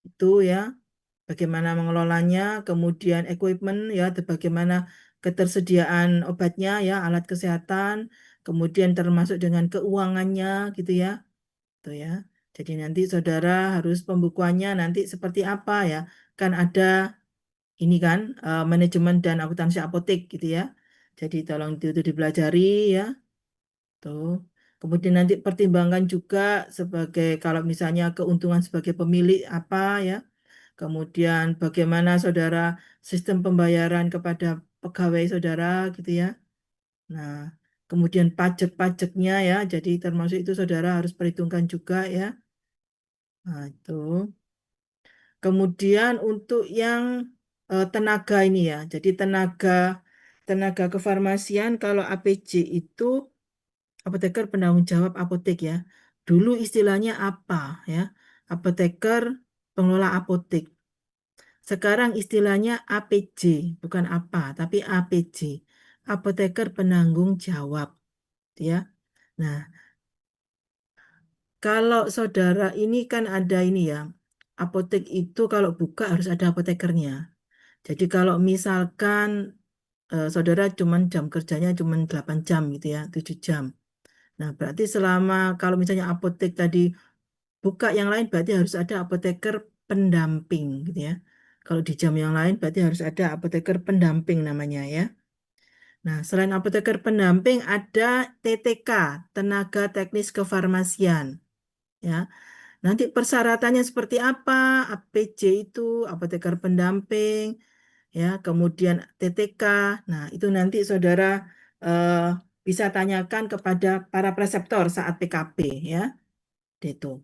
itu ya. Bagaimana mengelolanya, kemudian equipment ya, bagaimana ketersediaan obatnya ya, alat kesehatan, kemudian termasuk dengan keuangannya gitu ya. Tuh ya. Jadi nanti saudara harus pembukuannya nanti seperti apa ya. Kan ada ini kan manajemen dan akuntansi apotek gitu ya. Jadi tolong itu dipelajari ya. Tuh. Kemudian nanti pertimbangkan juga sebagai kalau misalnya keuntungan sebagai pemilik apa ya. Kemudian bagaimana saudara sistem pembayaran kepada pegawai saudara gitu ya. Nah, kemudian pajak-pajaknya ya. Jadi termasuk itu saudara harus perhitungkan juga ya. Nah, itu. Kemudian untuk yang tenaga ini ya. Jadi tenaga tenaga kefarmasian kalau APJ itu apoteker penanggung jawab apotek ya. Dulu istilahnya apa ya? Apoteker pengelola apotek. Sekarang istilahnya APJ, bukan apa, tapi APJ. Apoteker penanggung jawab ya. Nah, kalau saudara ini kan ada ini ya. Apotek itu kalau buka harus ada apotekernya. Jadi kalau misalkan saudara cuman jam kerjanya cuman 8 jam gitu ya, 7 jam. Nah, berarti selama kalau misalnya apotek tadi buka yang lain berarti harus ada apoteker pendamping gitu ya. Kalau di jam yang lain berarti harus ada apoteker pendamping namanya ya. Nah, selain apoteker pendamping ada TTK, Tenaga Teknis Kefarmasian ya. Nanti persyaratannya seperti apa? APJ itu apoteker pendamping ya, kemudian TTK. Nah, itu nanti saudara eh, bisa tanyakan kepada para preseptor saat PKP ya. Itu.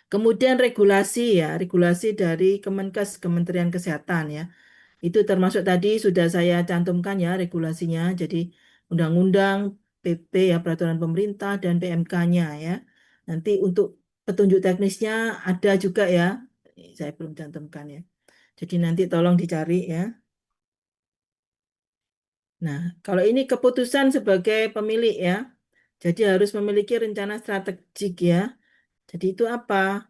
Kemudian regulasi ya, regulasi dari Kemenkes, Kementerian Kesehatan ya. Itu termasuk tadi sudah saya cantumkan ya regulasinya. Jadi undang-undang, PP ya peraturan pemerintah dan PMK-nya ya. Nanti untuk petunjuk teknisnya ada juga ya. Saya belum cantumkan ya. Jadi nanti tolong dicari ya. Nah, kalau ini keputusan sebagai pemilik ya. Jadi harus memiliki rencana strategik ya. Jadi itu apa?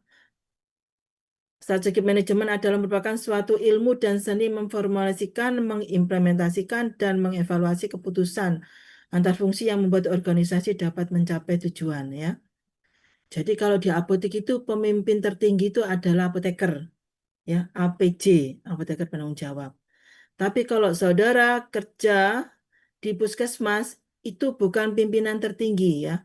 Strategi manajemen adalah merupakan suatu ilmu dan seni memformulasikan, mengimplementasikan, dan mengevaluasi keputusan antar fungsi yang membuat organisasi dapat mencapai tujuan ya. Jadi kalau di apotek itu pemimpin tertinggi itu adalah apoteker ya, APJ, apoteker penanggung jawab. Tapi kalau saudara kerja di puskesmas itu bukan pimpinan tertinggi ya.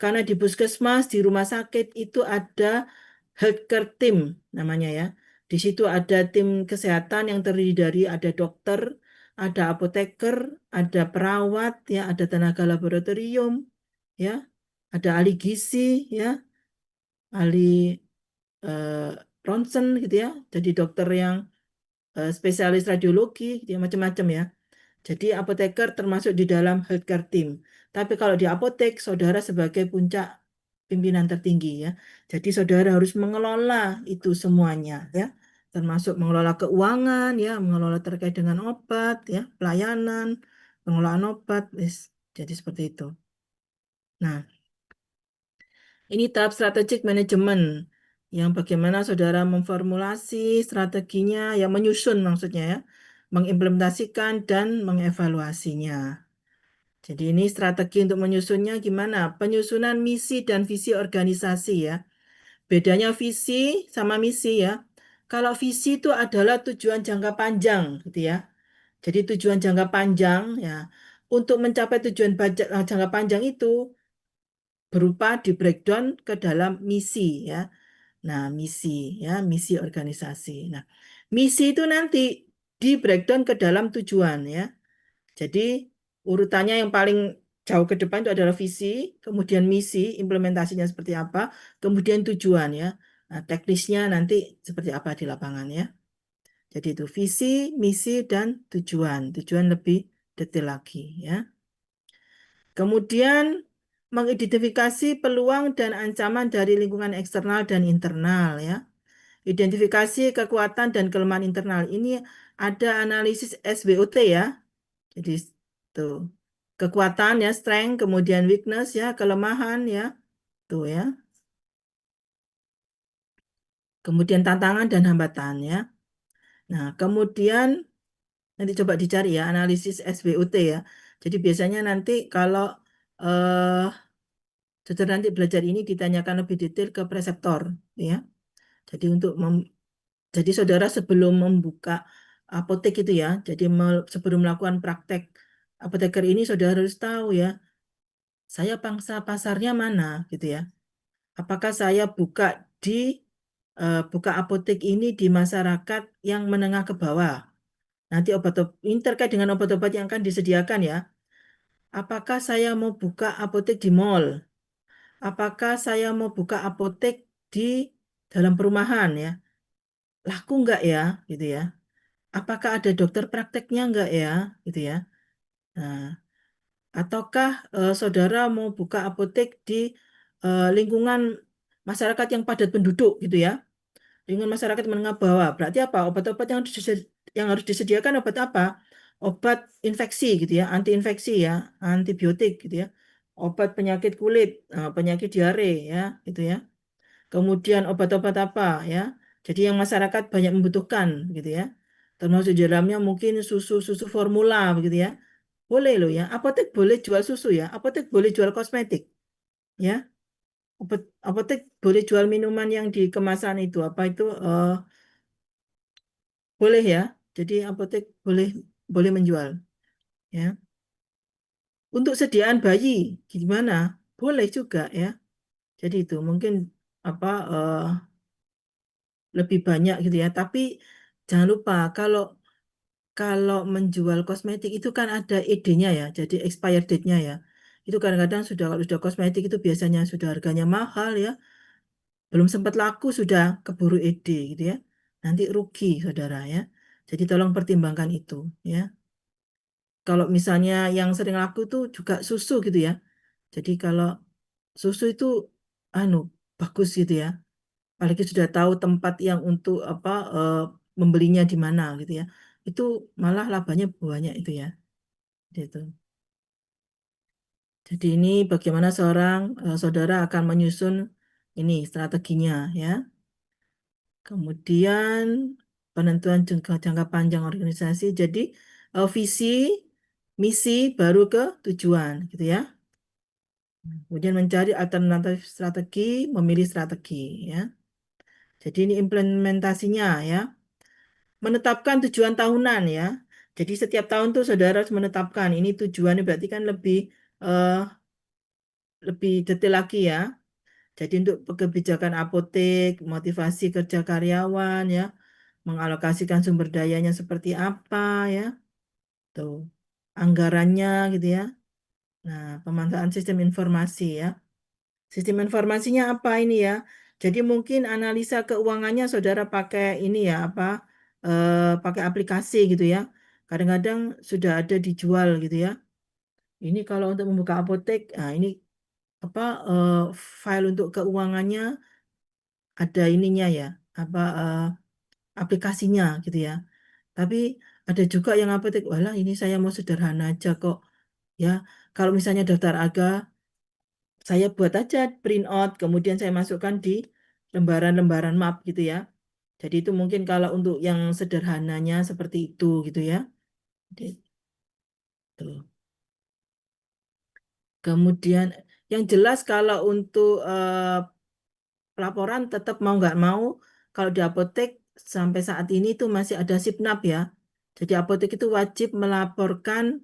Karena di puskesmas, di rumah sakit itu ada healthcare team namanya ya. Di situ ada tim kesehatan yang terdiri dari ada dokter, ada apoteker, ada perawat, ya, ada tenaga laboratorium, ya, ada ahli gizi, ya, ahli eh, ronsen gitu ya. Jadi dokter yang spesialis radiologi, gitu ya, macam-macam ya. Jadi apoteker termasuk di dalam healthcare team. Tapi kalau di apotek, saudara sebagai puncak pimpinan tertinggi ya. Jadi saudara harus mengelola itu semuanya ya. Termasuk mengelola keuangan ya, mengelola terkait dengan obat ya, pelayanan, pengelolaan obat. Jadi seperti itu. Nah, ini tahap strategic manajemen yang bagaimana saudara memformulasi strateginya, yang menyusun maksudnya ya, mengimplementasikan dan mengevaluasinya. Jadi ini strategi untuk menyusunnya gimana? Penyusunan misi dan visi organisasi ya. Bedanya visi sama misi ya. Kalau visi itu adalah tujuan jangka panjang gitu ya. Jadi tujuan jangka panjang ya. Untuk mencapai tujuan jangka panjang itu berupa di breakdown ke dalam misi ya. Nah, misi ya, misi organisasi. Nah, misi itu nanti di breakdown ke dalam tujuan ya. Jadi urutannya yang paling jauh ke depan itu adalah visi, kemudian misi, implementasinya seperti apa, kemudian tujuan ya. Nah, teknisnya nanti seperti apa di lapangan ya. Jadi itu visi, misi, dan tujuan. Tujuan lebih detail lagi ya. Kemudian mengidentifikasi peluang dan ancaman dari lingkungan eksternal dan internal ya. Identifikasi kekuatan dan kelemahan internal. Ini ada analisis SWOT ya. Jadi tuh kekuatan ya, strength, kemudian weakness ya, kelemahan ya, tuh ya. Kemudian tantangan dan hambatan ya. Nah, kemudian nanti coba dicari ya analisis SWOT ya. Jadi biasanya nanti kalau eh saudara nanti belajar ini ditanyakan lebih detail ke preseptor ya. Jadi jadi saudara sebelum membuka apotek itu ya, jadi sebelum melakukan praktek apoteker ini saudara harus tahu ya, saya pangsa pasarnya mana gitu ya. Apakah saya buka apotek ini di masyarakat yang menengah ke bawah? Nanti obat-obat ini terkait dengan obat-obat yang akan disediakan ya. Apakah saya mau buka apotek di mall? Apakah saya mau buka apotek di dalam perumahan ya? Laku nggak ya, gitu ya? Apakah ada dokter prakteknya nggak ya, gitu ya? Nah, ataukah saudara mau buka apotek di lingkungan masyarakat yang padat penduduk, gitu ya? Dengan masyarakat menengah bawah. Berarti apa? Obat-obat yang harus disediakan obat apa? Obat infeksi gitu ya, anti infeksi ya, antibiotik gitu ya. Obat penyakit kulit, penyakit diare ya, gitu ya. Kemudian obat-obat apa ya? Jadi yang masyarakat banyak membutuhkan gitu ya. Termasuk di dalamnya mungkin susu-susu formula begitu ya. Boleh loh ya. Apotek boleh jual susu ya. Apotek boleh jual kosmetik ya. Apotek boleh jual minuman yang di kemasan itu apa itu boleh ya. Jadi apotek boleh boleh menjual ya. Untuk sediaan bayi gimana? Boleh juga ya. Jadi itu mungkin apa lebih banyak gitu ya. Tapi jangan lupa kalau kalau menjual kosmetik itu kan ada ED-nya ya. Jadi expired date-nya ya. Itu kadang-kadang sudah kalau sudah kosmetik itu biasanya sudah harganya mahal ya. Belum sempat laku sudah keburu ED gitu ya. Nanti rugi saudara ya. Jadi tolong pertimbangkan itu ya. Kalau misalnya yang sering laku tuh juga susu gitu ya. Jadi kalau susu itu anu bagus gitu ya. Apalagi sudah tahu tempat yang untuk apa membelinya di mana gitu ya. Itu malah labanya banyak itu ya. Gitu. Jadi ini bagaimana seorang saudara akan menyusun ini strateginya ya. Kemudian penentuan jangka panjang organisasi. Jadi visi, misi baru ke tujuan gitu ya. Kemudian mencari alternatif strategi, memilih strategi ya. Jadi ini implementasinya ya. Menetapkan tujuan tahunan ya. Jadi setiap tahun tuh saudara harus menetapkan ini tujuannya berarti kan lebih eh, lebih detail lagi ya. Jadi untuk kebijakan apotek, motivasi kerja karyawan ya, mengalokasikan sumber dayanya seperti apa ya, tuh anggarannya gitu ya. Nah, pemanfaatan sistem informasi ya. Sistem informasinya apa ini ya? Jadi mungkin analisa keuangannya saudara pakai ini ya apa? Pakai aplikasi gitu ya. Kadang-kadang sudah ada dijual gitu ya. Ini kalau untuk membuka apotek, nah ini apa file untuk keuangannya ada ininya ya, apa aplikasinya gitu ya. Tapi ada juga yang apotek, walah ini saya mau sederhana aja kok ya. Kalau misalnya daftar harga, saya buat aja print out, kemudian saya masukkan di lembaran-lembaran map gitu ya. Jadi itu mungkin kalau untuk yang sederhananya seperti itu gitu ya. Gitu. Kemudian yang jelas kalau untuk laporan tetap mau nggak mau kalau di apotek sampai saat ini itu masih ada Sipnap ya. Jadi apotek itu wajib melaporkan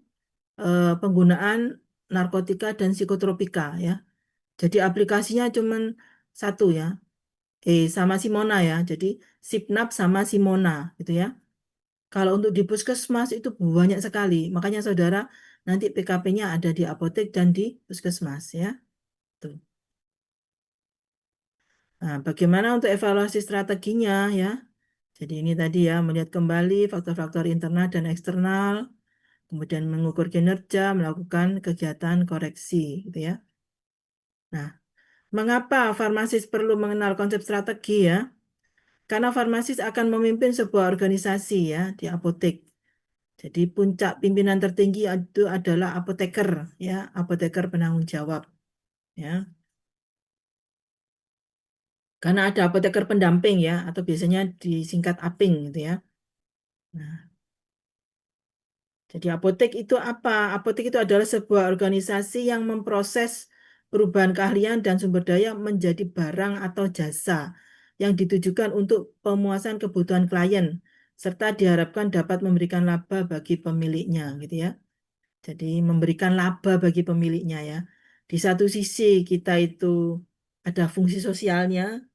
penggunaan narkotika dan psikotropika ya. Jadi aplikasinya cuman satu ya. Sama Simona ya. Jadi Sipnap sama Simona gitu ya. Kalau untuk di puskesmas itu banyak sekali. Makanya saudara nanti PKP-nya ada di apotek dan di puskesmas ya. Tuh. Nah, bagaimana untuk evaluasi strateginya ya? Jadi ini tadi ya, melihat kembali faktor-faktor internal dan eksternal, kemudian mengukur kinerja, melakukan kegiatan koreksi, gitu ya. Nah, mengapa farmasis perlu mengenal konsep strategi ya? Karena farmasis akan memimpin sebuah organisasi ya di apotek. Jadi puncak pimpinan tertinggi itu adalah apoteker ya, apoteker penanggung jawab ya. Karena ada apoteker pendamping ya, atau biasanya disingkat APING gitu ya. Nah, jadi apotek itu apa? Apotek itu adalah sebuah organisasi yang memproses perubahan keahlian dan sumber daya menjadi barang atau jasa yang ditujukan untuk pemuasan kebutuhan klien serta diharapkan dapat memberikan laba bagi pemiliknya gitu ya. Jadi memberikan laba bagi pemiliknya ya. Di satu sisi kita itu ada fungsi sosialnya,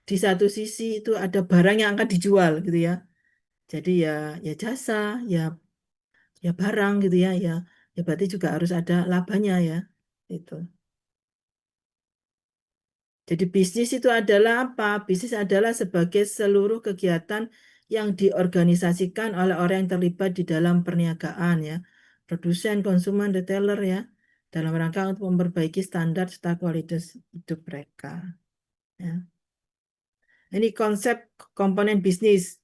di satu sisi itu ada barang yang akan dijual gitu ya. Jadi ya ya jasa, ya ya barang gitu ya ya ya berarti juga harus ada labanya ya itu. Jadi bisnis itu adalah apa? Bisnis adalah sebagai seluruh kegiatan yang diorganisasikan oleh orang yang terlibat di dalam perniagaan ya, produsen, konsumen, retailer ya, dalam rangka untuk memperbaiki standar serta kualitas hidup mereka ya. Ini konsep komponen bisnis,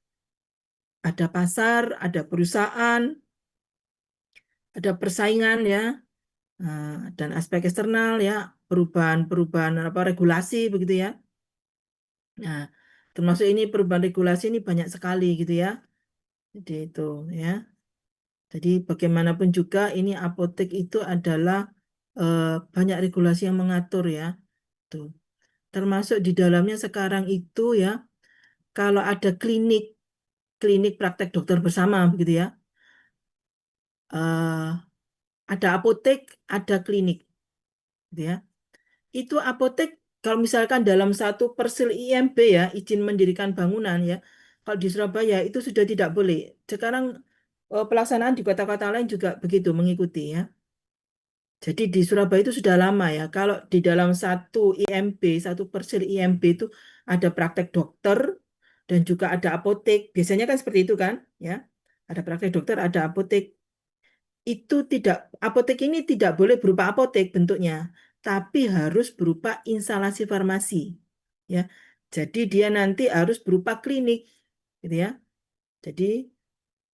ada pasar, ada perusahaan, ada persaingan ya. Dan aspek eksternal ya, perubahan-perubahan apa regulasi begitu ya. Nah, termasuk ini perubahan regulasi ini banyak sekali gitu ya. Jadi itu ya. Jadi bagaimanapun juga ini apotek itu adalah eh, banyak regulasi yang mengatur ya. Tuh. Termasuk di dalamnya sekarang itu ya, kalau ada klinik klinik praktek dokter bersama begitu ya. eh, ada apotek, ada klinik gitu ya. Itu apotek kalau misalkan dalam satu persil IMB ya, izin mendirikan bangunan ya, kalau di Surabaya itu sudah tidak boleh. Sekarang pelaksanaan di kota-kota lain juga begitu mengikuti ya. Jadi di Surabaya itu sudah lama ya. Kalau di dalam satu IMB, satu persil IMB itu ada praktek dokter dan juga ada apotek. Biasanya kan seperti itu kan, ya. Ada praktek dokter, ada apotek. Itu tidak apotek ini tidak boleh berupa apotek bentuknya, tapi harus berupa instalasi farmasi. Ya. Jadi dia nanti harus berupa klinik, gitu ya. Jadi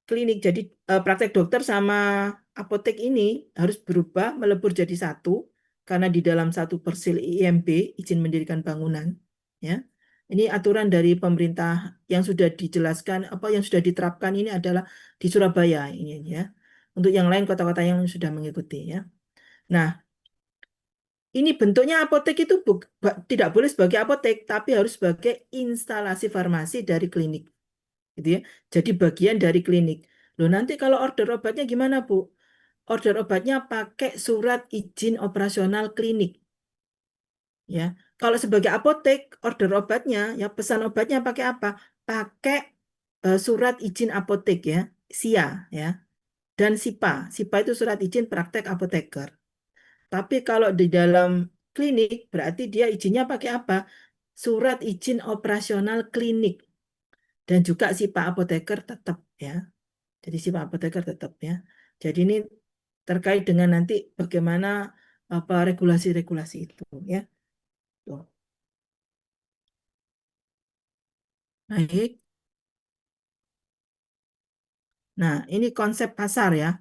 klinik, jadi praktek dokter sama apotek ini harus berubah melebur jadi satu karena di dalam satu persil IMB izin mendirikan bangunan. Ya. Ini aturan dari pemerintah yang sudah dijelaskan apa yang sudah diterapkan ini adalah di Surabaya ini ya. Untuk yang lain kota-kota yang sudah mengikuti ya. Nah, ini bentuknya apotek itu tidak boleh sebagai apotek, tapi harus sebagai instalasi farmasi dari klinik, gitu ya. Jadi bagian dari klinik. Loh nanti kalau order obatnya gimana, Bu? Order obatnya pakai surat izin operasional klinik. Ya, kalau sebagai apotek, order obatnya, ya pesan obatnya pakai apa? Pakai surat izin apotek ya, SIA ya, dan SIPA. SIPA itu surat izin praktek apoteker. Tapi kalau di dalam klinik, berarti dia izinnya pakai apa? Surat izin operasional klinik dan juga SIPA apoteker tetap ya. Jadi SIPA apoteker tetap ya. Jadi ini terkait dengan nanti bagaimana apa regulasi-regulasi itu ya. Tuh. Baik. Nah, ini konsep pasar ya.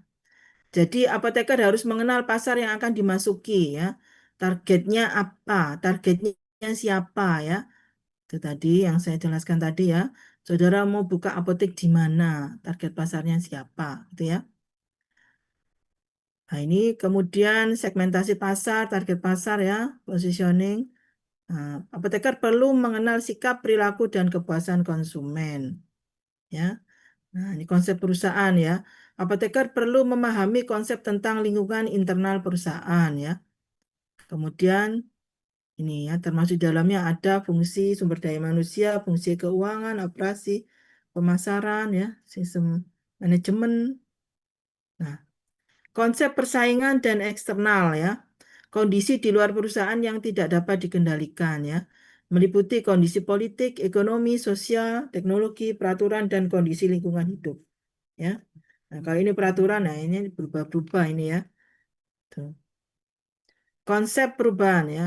Jadi apoteker harus mengenal pasar yang akan dimasuki ya. Targetnya apa? Targetnya siapa ya? Itu tadi yang saya jelaskan tadi ya. Saudara mau buka apotek di mana? Target pasarnya siapa? Gitu ya. Nah, ini kemudian segmentasi pasar, target pasar ya, positioning. Nah, apoteker perlu mengenal sikap, perilaku, dan kepuasan konsumen. Ya. Nah, ini konsep perusahaan ya. Apoteker perlu memahami konsep tentang lingkungan internal perusahaan ya. Kemudian ini ya, termasuk di dalamnya ada fungsi sumber daya manusia, fungsi keuangan, operasi, pemasaran ya, sistem manajemen. Nah, konsep persaingan dan eksternal ya. Kondisi di luar perusahaan yang tidak dapat dikendalikan ya. Meliputi kondisi politik, ekonomi, sosial, teknologi, peraturan, dan kondisi lingkungan hidup ya. Nah, kalau ini peraturan, nah ini berubah-ubah ini ya. Tuh. Konsep perubahan ya.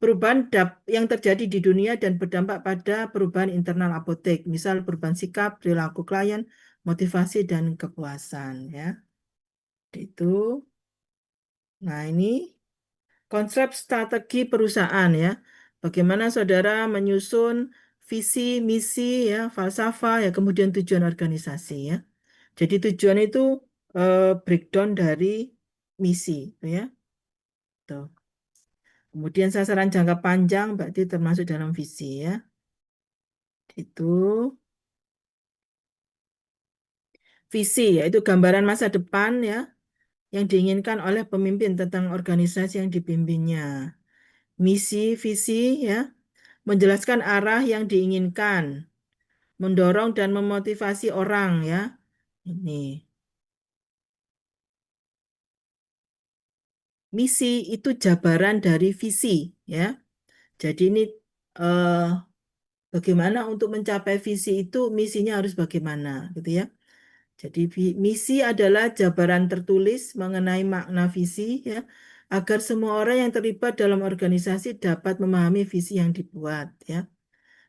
Perubahan yang terjadi di dunia dan berdampak pada perubahan internal apotek, misal perubahan sikap, perilaku klien, motivasi, dan kepuasan ya. Itu. Nah, ini konsep strategi perusahaan ya. Bagaimana saudara menyusun visi, misi ya, falsafah ya, kemudian tujuan organisasi ya. Jadi tujuan itu breakdown dari misi, gitu ya. Tuh. Kemudian sasaran jangka panjang berarti termasuk dalam visi ya. Itu visi yaitu gambaran masa depan ya yang diinginkan oleh pemimpin tentang organisasi yang dipimpinnya. Misi, visi ya, menjelaskan arah yang diinginkan, mendorong dan memotivasi orang ya. Ini misi itu jabaran dari visi ya. Jadi ini eh, bagaimana untuk mencapai visi itu misinya harus bagaimana gitu ya. Jadi misi adalah jabaran tertulis mengenai makna visi ya, agar semua orang yang terlibat dalam organisasi dapat memahami visi yang dibuat ya.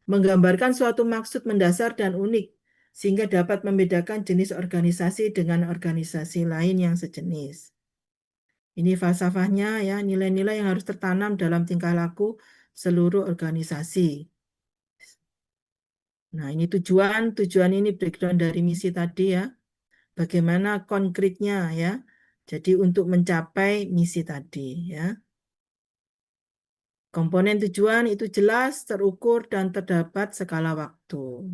Menggambarkan suatu maksud mendasar dan unik sehingga dapat membedakan jenis organisasi dengan organisasi lain yang sejenis. Ini falsafahnya ya, nilai-nilai yang harus tertanam dalam tingkah laku seluruh organisasi. Nah, ini tujuan ini breakdown dari misi tadi ya. Bagaimana konkretnya ya. Jadi untuk mencapai misi tadi ya. Komponen tujuan itu jelas, terukur, dan terdapat skala waktu.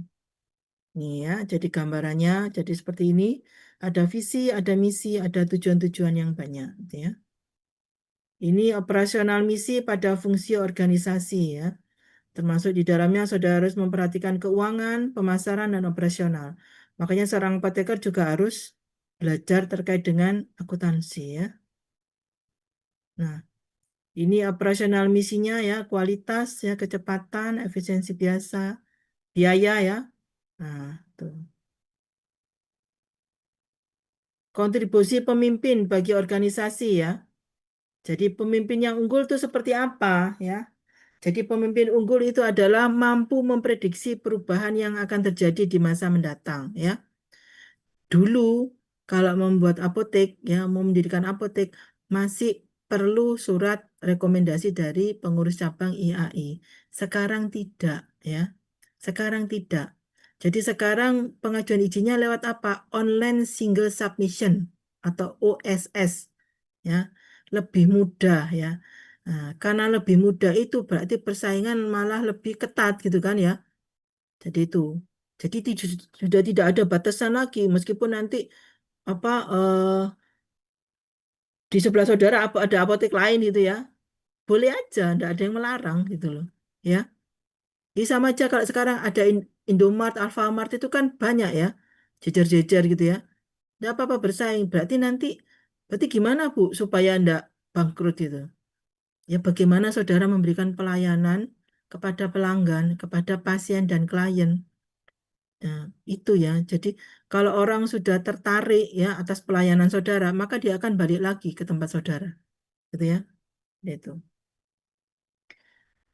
Nih ya, jadi gambarannya jadi seperti ini. Ada visi, ada misi, ada tujuan-tujuan yang banyak. Gitu ya. Ini operasional misi pada fungsi organisasi ya. Termasuk di dalamnya saudara harus memperhatikan keuangan, pemasaran, dan operasional. Makanya seorang apoteker juga harus belajar terkait dengan akuntansi ya. Nah, ini operasional misinya ya, kualitas ya, kecepatan, efisiensi biasa, biaya ya. Nah, tuh. Kontribusi pemimpin bagi organisasi ya. Jadi pemimpin yang unggul itu seperti apa ya? Jadi pemimpin unggul itu adalah mampu memprediksi perubahan yang akan terjadi di masa mendatang ya. Dulu kalau membuat apotek ya, mau mendirikan apotek masih perlu surat rekomendasi dari pengurus cabang IAI. Sekarang tidak ya. Sekarang tidak. Jadi sekarang pengajuan izinnya lewat apa? Online Single Submission atau OSS ya. Lebih mudah ya. Nah, karena lebih mudah itu berarti persaingan malah lebih ketat gitu kan ya. Jadi itu. Jadi sudah tidak ada batasan lagi meskipun nanti apa di sebelah saudara apa ada apotek lain gitu ya. boleh aja, enggak ada yang melarang gitu loh. Ya. Jadi sama aja kalau sekarang ada Indomart, Alfamart itu kan banyak ya, jejer-jejer gitu ya. Enggak apa-apa bersaing. Berarti gimana Bu supaya enggak bangkrut gitu? Ya bagaimana saudara memberikan pelayanan kepada pelanggan, kepada pasien dan klien. Nah, itu ya. Jadi kalau orang sudah tertarik ya atas pelayanan saudara, maka dia akan balik lagi ke tempat saudara. Gitu ya. Itu.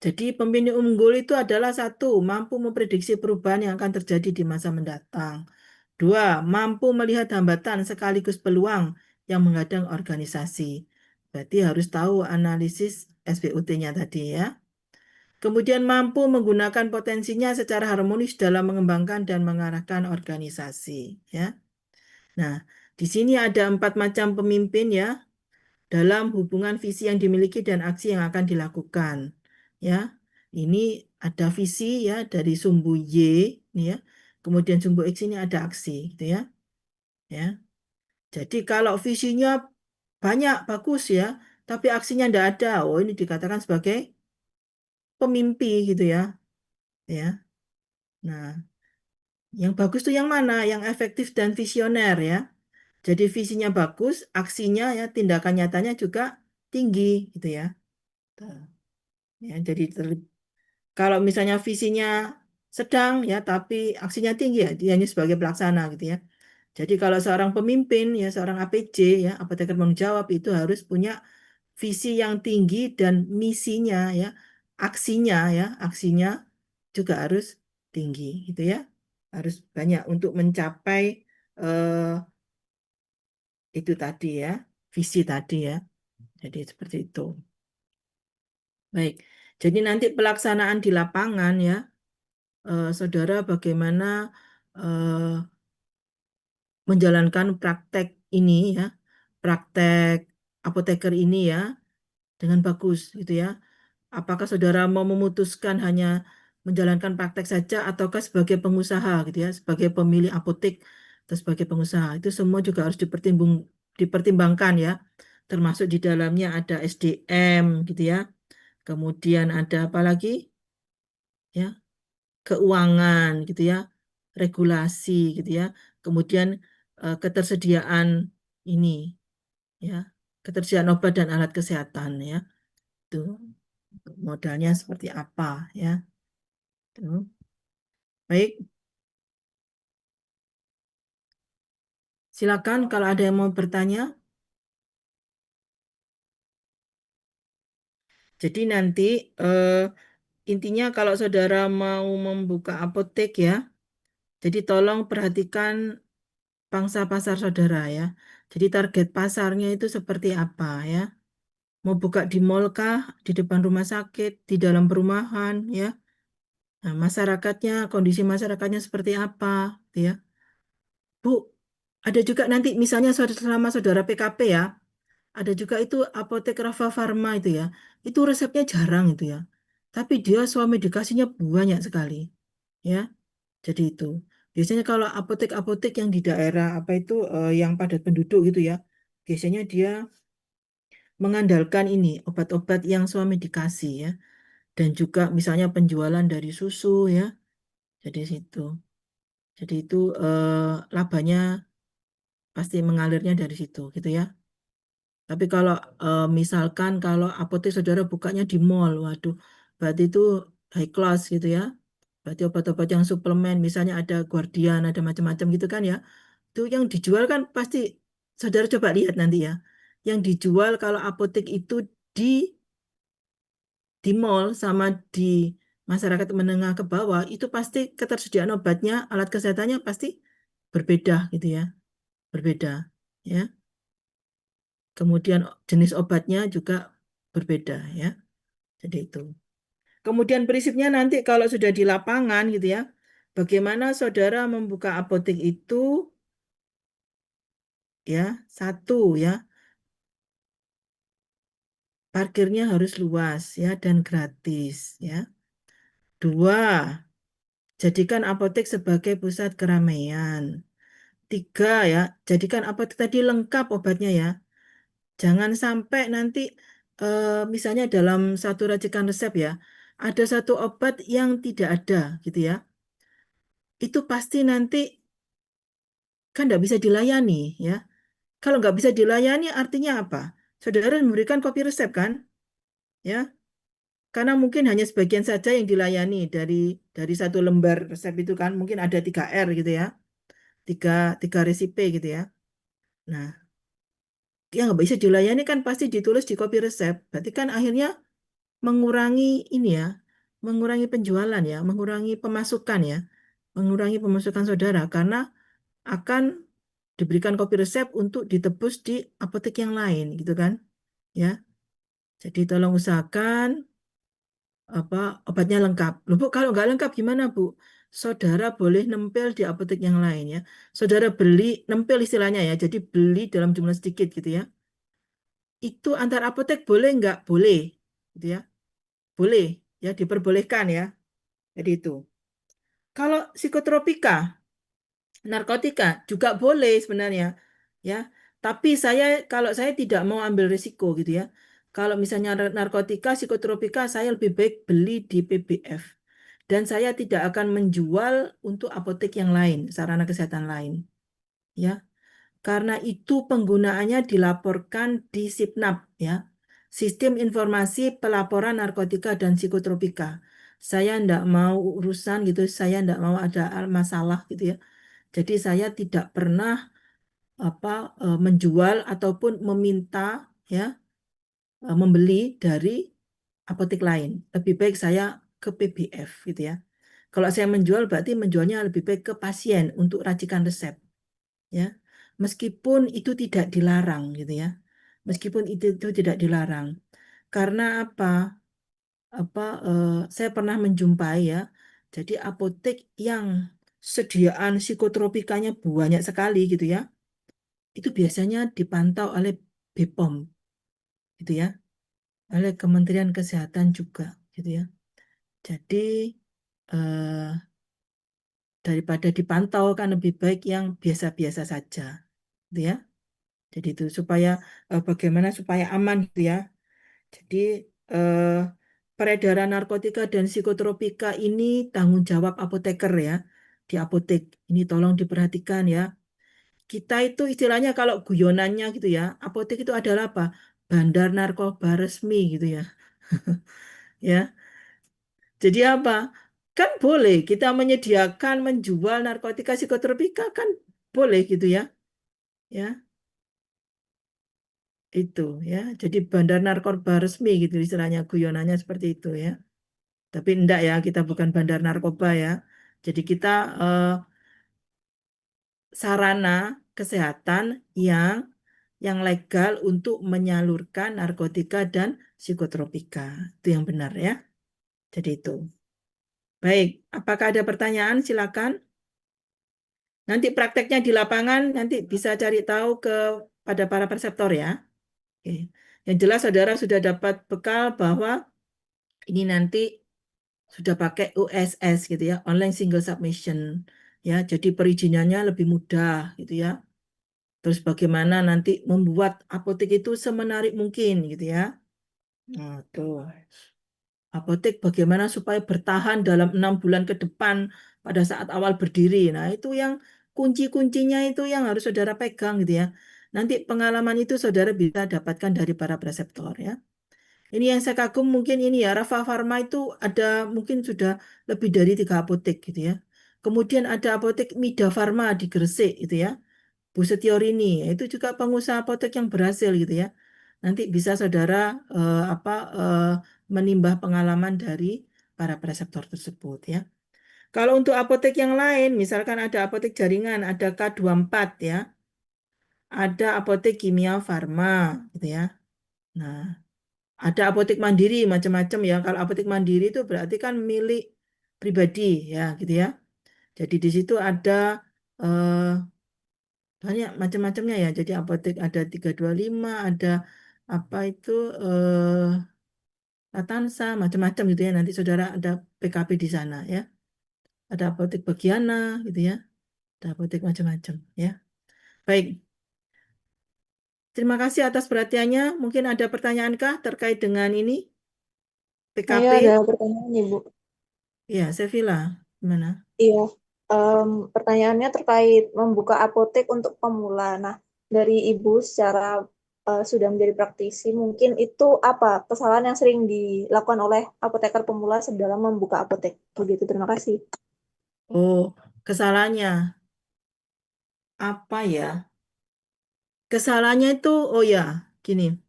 Jadi pemimpin unggul itu adalah satu, mampu memprediksi perubahan yang akan terjadi di masa mendatang. Dua, mampu melihat hambatan sekaligus peluang yang menghadang organisasi. Berarti harus tahu analisis SWOT-nya tadi ya. Kemudian mampu menggunakan potensinya secara harmonis dalam mengembangkan dan mengarahkan organisasi. Ya. Nah, di sini ada 4 macam pemimpin ya dalam hubungan visi yang dimiliki dan aksi yang akan dilakukan. Ya, ini ada visi ya dari sumbu Y, ini ya. Kemudian sumbu X ini ada aksi, gitu ya. Ya, jadi kalau visinya banyak bagus ya, tapi aksinya tidak ada, oh ini dikatakan sebagai pemimpi gitu ya. Ya, nah, yang bagus tuh yang mana? Yang efektif dan visioner ya. Jadi visinya bagus, aksinya ya, tindakan nyatanya juga tinggi gitu ya. Tuh. Ya, jadi kalau misalnya visinya sedang ya, tapi aksinya tinggi ya, dia hanya sebagai pelaksana gitu ya. Jadi kalau seorang pemimpin ya, seorang APJ ya, apoteker penanggung jawab itu harus punya visi yang tinggi dan misinya ya, aksinya juga harus tinggi gitu ya. Harus banyak untuk mencapai eh, itu tadi ya, visi tadi ya. Jadi seperti itu. Baik. Jadi nanti pelaksanaan di lapangan ya, saudara bagaimana eh, menjalankan praktek ini ya, praktek apoteker ini ya dengan bagus gitu ya. Apakah saudara mau memutuskan hanya menjalankan praktek saja ataukah sebagai pengusaha gitu ya, sebagai pemilik apotek atau sebagai pengusaha. Itu semua juga harus dipertimbangkan ya. Termasuk di dalamnya ada SDM gitu ya. Kemudian ada apa lagi? Ya, keuangan gitu ya, regulasi gitu ya. Kemudian ketersediaan ini ya, ketersediaan obat dan alat kesehatan ya. Itu modalnya seperti apa ya. Tuh. Baik, silakan kalau ada yang mau bertanya. Jadi nanti eh, intinya kalau saudara mau membuka apotek ya, jadi tolong perhatikan pangsa pasar saudara ya. Jadi target pasarnya itu seperti apa ya. Mau buka di mall kah, di depan rumah sakit, di dalam perumahan ya. Nah, masyarakatnya, kondisi masyarakatnya seperti apa gitu ya. Bu, ada juga nanti misalnya selama saudara PKP ya, ada juga itu apotek Rafa Farma itu ya. Itu resepnya jarang itu ya. Tapi dia suami dikasihnya banyak sekali. Ya, jadi itu. Biasanya kalau apotek-apotek yang di daerah apa itu yang padat penduduk gitu ya. Biasanya dia mengandalkan ini obat-obat yang suami dikasih ya. Dan juga misalnya penjualan dari susu ya. Jadi situ. Jadi itu labanya pasti mengalirnya dari situ gitu ya. Tapi kalau misalkan kalau apotek saudara bukanya di mall, waduh, berarti itu high class gitu ya. Berarti obat-obat yang suplemen, misalnya ada Guardian, ada macam-macam gitu kan ya. Itu yang dijual kan pasti saudara coba lihat nanti ya. Yang dijual kalau apotek itu di di mall sama di masyarakat menengah ke bawah itu pasti ketersediaan obatnya, alat kesehatannya pasti berbeda gitu ya, berbeda ya. Kemudian jenis obatnya juga berbeda ya. Jadi itu. Kemudian prinsipnya nanti kalau sudah di lapangan gitu ya, bagaimana saudara membuka apotek itu ya, satu ya, parkirnya harus luas ya dan gratis ya. Dua, jadikan apotek sebagai pusat keramaian. Tiga ya, jadikan apotek tadi lengkap obatnya ya. Jangan sampai nanti misalnya dalam satu racikan resep ya, ada satu obat yang tidak ada gitu ya, itu pasti nanti kan nggak bisa dilayani ya. Kalau nggak bisa dilayani artinya apa? Saudara memberikan kopi resep kan, ya? Karena mungkin hanya sebagian saja yang dilayani dari satu lembar resep itu kan, mungkin ada 3R gitu ya, tiga tiga resipe gitu ya. Nah, yang nggak bisa dilayani kan pasti ditulis di kopi resep. Berarti kan akhirnya mengurangi ini ya, mengurangi penjualan ya, mengurangi pemasukan ya, mengurangi pemasukan saudara karena akan diberikan kopi resep untuk ditebus di apotek yang lain gitu kan, ya. Jadi tolong usahakan apa obatnya lengkap. Loh, Bu, kalau nggak lengkap gimana, Bu? Saudara boleh nempel di apotek yang lain ya. Saudara beli nempel istilahnya ya. Jadi beli dalam jumlah sedikit gitu ya. Itu antar apotek boleh nggak? Boleh, gitu ya. Boleh ya, diperbolehkan ya. Jadi itu. Kalau psikotropika, narkotika juga boleh sebenarnya ya. Tapi kalau saya tidak mau ambil risiko gitu ya. Kalau misalnya narkotika, psikotropika, saya lebih baik beli di PBF. Dan saya tidak akan menjual untuk apotek yang lain, sarana kesehatan lain. Ya, karena itu penggunaannya dilaporkan di SIPNAP ya. Sistem Informasi Pelaporan Narkotika dan Psikotropika. Saya tidak mau urusan gitu, saya tidak mau ada masalah gitu ya. Jadi saya tidak pernah apa menjual ataupun meminta ya membeli dari apotek lain. Lebih baik saya ke PBF gitu ya. Kalau saya menjual berarti menjualnya lebih baik ke pasien untuk racikan resep ya. Meskipun itu tidak dilarang gitu ya. Meskipun itu tidak dilarang. Karena apa? Saya pernah menjumpai ya. Jadi apotek yang sediaan psikotropikanya banyak sekali gitu ya. Itu biasanya dipantau oleh BPOM gitu ya, oleh Kementerian Kesehatan juga gitu ya. Jadi eh, daripada dipantau kan lebih baik yang biasa-biasa saja gitu ya. Jadi itu supaya bagaimana supaya aman gitu ya. Jadi eh, peredaran narkotika dan psikotropika ini tanggung jawab apoteker ya di apotek. Ini tolong diperhatikan ya. Kita itu istilahnya kalau guyonannya gitu ya, apotek itu adalah apa? Bandar narkoba resmi gitu ya. Ya, jadi apa? Kan boleh kita menyediakan menjual narkotika psikotropika kan boleh gitu ya. Ya, itu ya. Jadi bandar narkoba resmi gitu istilahnya guyonannya seperti itu ya. Tapi enggak ya, kita bukan bandar narkoba ya. Jadi kita eh, sarana kesehatan yang legal untuk menyalurkan narkotika dan psikotropika. Itu yang benar ya. Jadi itu. Baik, apakah ada pertanyaan? Silakan. Nanti prakteknya di lapangan nanti bisa cari tahu pada para perseptor ya. Oke. Yang jelas saudara sudah dapat bekal bahwa ini nanti sudah pakai USS gitu ya, online single submission ya. Jadi perizinannya lebih mudah gitu ya. Terus bagaimana nanti membuat apotek itu semenarik mungkin gitu ya. Nah, tuh. Apotek bagaimana supaya bertahan dalam 6 bulan ke depan pada saat awal berdiri. Nah, itu yang kunci-kuncinya itu yang harus saudara pegang gitu ya. Nanti pengalaman itu saudara bisa dapatkan dari para preseptor ya. Ini yang saya kagum mungkin ini ya, Rafa Pharma itu ada mungkin sudah lebih dari 3 apotek gitu ya. Kemudian ada apotek Mida Pharma di Gresik gitu ya. Bu Setiorini, itu juga pengusaha apotek yang berhasil gitu ya. Nanti bisa saudara eh, menimbah pengalaman dari para preseptor tersebut ya. Kalau untuk apotek yang lain, misalkan ada apotek jaringan, ada K24 ya, ada apotek kimia farma gitu ya. Nah, ada apotek mandiri macam-macam ya. Kalau apotek mandiri itu berarti kan milik pribadi ya gitu ya. Jadi di situ ada eh, banyak macam-macamnya ya. Jadi apotek ada 325, ada apa itu Latansa, macam-macam gitu ya. Nanti saudara ada PKP di sana ya. Ada apotek Bagiana gitu ya. Ada apotek macam-macam ya. Baik, Terima kasih atas perhatiannya. Mungkin ada pertanyaankah terkait dengan ini Saya ada PKP? pertanyaan, Ibu. Ya, Sevilla, gimana? Iya, pertanyaannya terkait membuka apotek untuk pemula. Nah, dari Ibu secara sudah menjadi praktisi, mungkin itu apa kesalahan yang sering dilakukan oleh apoteker pemula dalam membuka apotek? Begitu, terima kasih. Oh, kesalahannya apa ya? Kesalahannya itu, oh ya, gini.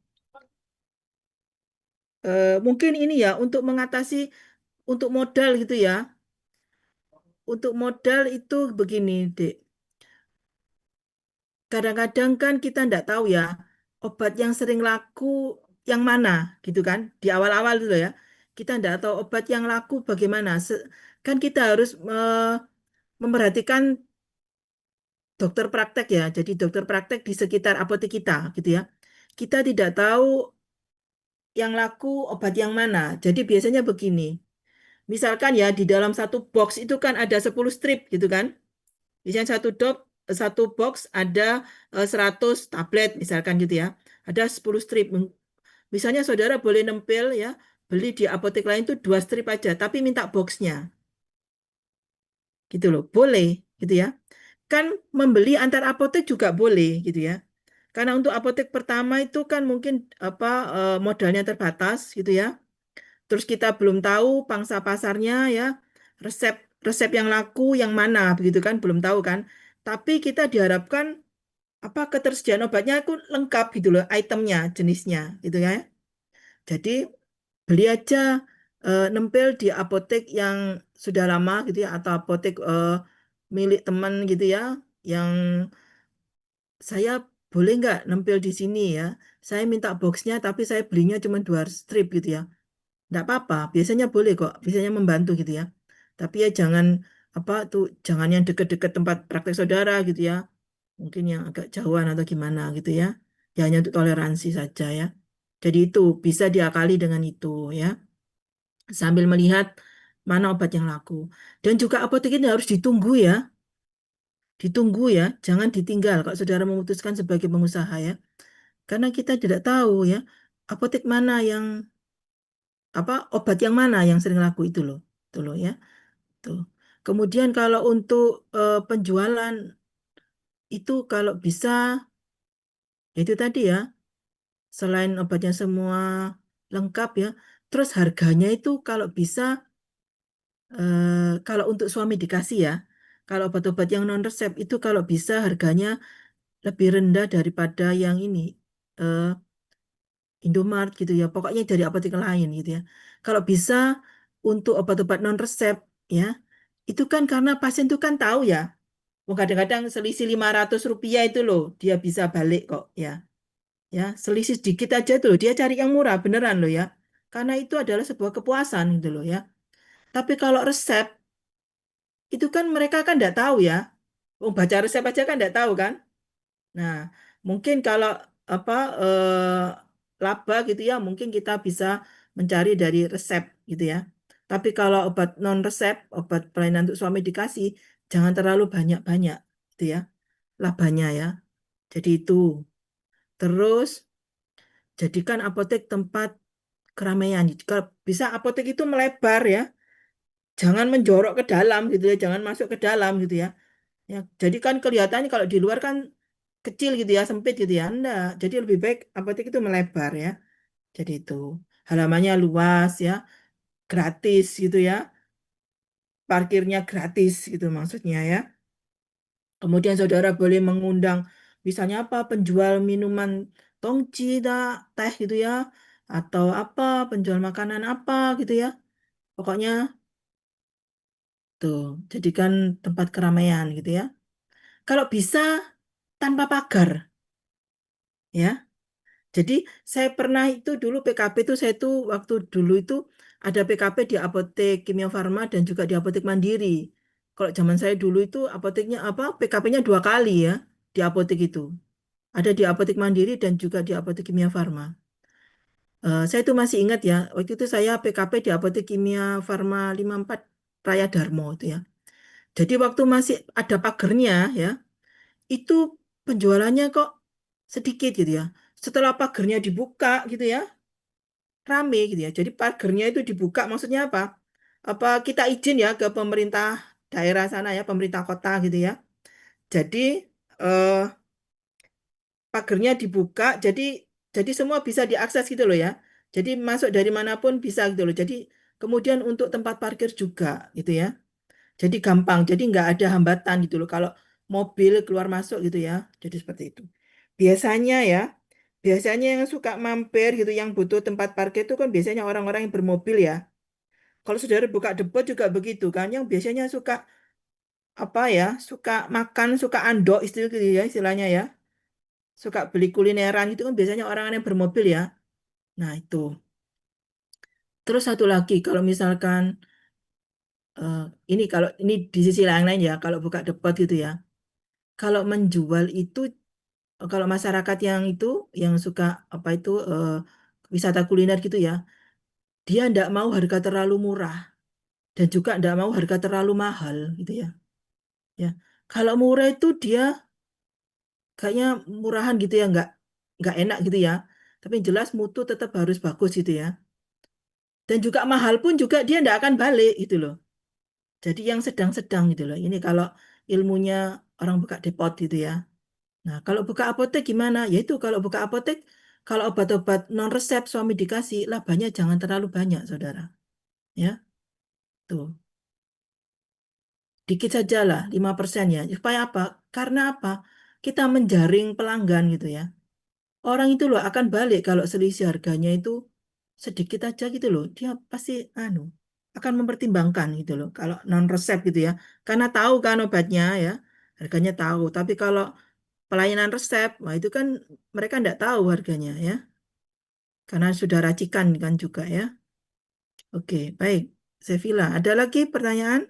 Mungkin ini ya untuk mengatasi untuk modal gitu ya. Untuk modal itu begini, Dek. Kadang-kadang kan kita nggak tahu ya obat yang sering laku yang mana gitu kan di awal-awal dulu ya. Kita nggak tahu obat yang laku bagaimana. Kan kita harus memperhatikan dokter praktek ya. Jadi dokter praktek di sekitar apotek kita gitu ya. Kita tidak tahu yang laku obat yang mana. Jadi biasanya begini. Misalkan ya di dalam satu box itu kan ada 10 strip gitu kan. Misalnya satu box ada 100 tablet misalkan gitu ya. Ada 10 strip. Misalnya saudara boleh nempel ya, beli di apotek lain itu 2 strip aja, tapi minta boxnya. Gitu loh. Boleh gitu ya. Kan membeli antar apotek juga boleh gitu ya. Karena untuk apotek pertama itu kan mungkin apa modalnya terbatas gitu ya. Terus kita belum tahu pangsa pasarnya ya, resep resep yang laku yang mana begitu kan belum tahu kan. Tapi kita diharapkan apa ketersediaan obatnya itu lengkap gitu loh, itemnya, jenisnya gitu ya. Jadi beli aja nempel di apotek yang sudah lama gitu ya atau apotek milik teman gitu ya yang saya boleh nggak nempel di sini ya. Saya minta boxnya tapi saya belinya cuma 2 strip gitu ya. Nggak apa-apa, biasanya boleh kok, biasanya membantu gitu ya. Tapi ya jangan apa tuh, jangan yang deket-deket tempat praktek saudara gitu ya. Mungkin yang agak jauhan atau gimana gitu ya. Ya hanya untuk toleransi saja ya. Jadi itu bisa diakali dengan itu ya. Sambil melihat mana obat yang laku. Dan juga apotek ini harus ditunggu ya. Ditunggu ya, jangan ditinggal kalau saudara memutuskan sebagai pengusaha ya. Karena kita tidak tahu ya, apotek mana yang apa obat yang mana yang sering laku itu loh ya. Tuh. Kemudian kalau untuk penjualan itu kalau bisa ya itu tadi ya, selain obatnya semua lengkap ya, terus harganya itu kalau bisa kalau untuk suami dikasih ya, kalau obat-obat yang non resep itu kalau bisa harganya lebih rendah daripada yang ini eh, Indomart gitu ya, pokoknya dari apotek lain gitu ya. Kalau bisa untuk obat-obat non resep ya, itu kan karena pasien itu kan tahu ya. Oh, kadang-kadang selisih 500 rupiah itu loh, dia bisa balik kok ya. Ya, selisih sedikit aja tuh loh, dia cari yang murah beneran loh ya. Karena itu adalah sebuah kepuasan gitu loh ya. Tapi kalau resep, itu kan mereka kan nggak tahu ya. Oh, baca resep aja kan nggak tahu kan. Nah, mungkin kalau apa laba gitu ya, mungkin kita bisa mencari dari resep gitu ya. Tapi kalau obat non resep, obat pelayanan untuk suami dikasih, jangan terlalu banyak-banyak gitu ya, labanya ya. Jadi itu. Terus jadikan apotek tempat keramaian. Kalau bisa apotek itu melebar ya, jangan menjorok ke dalam gitu ya, jangan masuk ke dalam gitu ya. Ya, jadi kan kelihatannya kalau di luar kan kecil gitu ya, sempit gitu ya. Enggak. Jadi lebih baik apotek itu melebar ya. Jadi itu halamannya luas ya, gratis gitu ya. Parkirnya gratis gitu maksudnya ya. Kemudian saudara boleh mengundang misalnya apa penjual minuman tongci teh gitu ya atau apa penjual makanan apa gitu ya. Pokoknya tuh jadikan tempat keramaian gitu ya. Kalau bisa tanpa pagar ya. Jadi saya pernah itu dulu PKP itu saya itu waktu dulu itu ada PKP di apotek Kimia Farma dan juga di apotek Mandiri. Kalau zaman saya dulu itu apoteknya apa PKP-nya 2 kali ya di apotek itu. Ada di apotek Mandiri dan juga di apotek Kimia Farma. Saya itu masih ingat ya, waktu itu saya PKP di apotek Kimia Farma 54 Raya Darmo itu ya. Jadi waktu masih ada pagernya ya, itu penjualannya kok sedikit gitu ya. Setelah pagernya dibuka gitu ya, rame gitu ya. Jadi pagernya itu dibuka maksudnya apa? Apa kita izin ya ke pemerintah daerah sana ya, pemerintah kota gitu ya. Jadi eh, pagernya dibuka, jadi semua bisa diakses gitu loh ya. Jadi masuk dari manapun bisa gitu loh. Jadi kemudian untuk tempat parkir juga gitu ya. Jadi gampang, jadi nggak ada hambatan gitu loh. Kalau mobil keluar masuk gitu ya. Jadi seperti itu. Biasanya ya, biasanya yang suka mampir gitu, yang butuh tempat parkir itu kan biasanya orang-orang yang bermobil ya. Kalau saudara buka depot juga begitu kan, yang biasanya suka apa ya, suka makan, suka andok istilah gitu ya istilahnya ya. Suka beli kulineran itu kan biasanya orang yang bermobil ya. Nah itu. Terus satu lagi, kalau misalkan eh, ini kalau ini di sisi lain ya, kalau buka depot gitu ya. Kalau menjual itu, kalau masyarakat yang itu, yang suka apa itu wisata kuliner gitu ya, dia ndak mau harga terlalu murah dan juga ndak mau harga terlalu mahal gitu ya. Ya, kalau murah itu dia kayaknya murahan gitu ya, nggak enak gitu ya. Tapi yang jelas mutu tetap harus bagus gitu ya. Dan juga mahal pun juga dia ndak akan balik gitu loh. Jadi yang sedang-sedang gitu loh. Ini kalau ilmunya orang buka depot gitu ya. Nah, kalau buka apotek gimana? Yaitu kalau buka apotek, kalau obat-obat non resep suami dikasih, labanya jangan terlalu banyak, saudara. Ya, tuh. Dikit saja lah, 5% ya. Supaya apa? Karena apa? Kita menjaring pelanggan gitu ya. Orang itu loh akan balik kalau selisih harganya itu sedikit aja gitu loh. Dia pasti akan mempertimbangkan gitu loh. Kalau non resep gitu ya. Karena tahu kan obatnya ya. Harganya tahu. Tapi kalau pelayanan resep, wah itu kan mereka tidak tahu harganya ya. Karena sudah racikan kan juga ya. Oke, baik. Sevilla, ada lagi pertanyaan?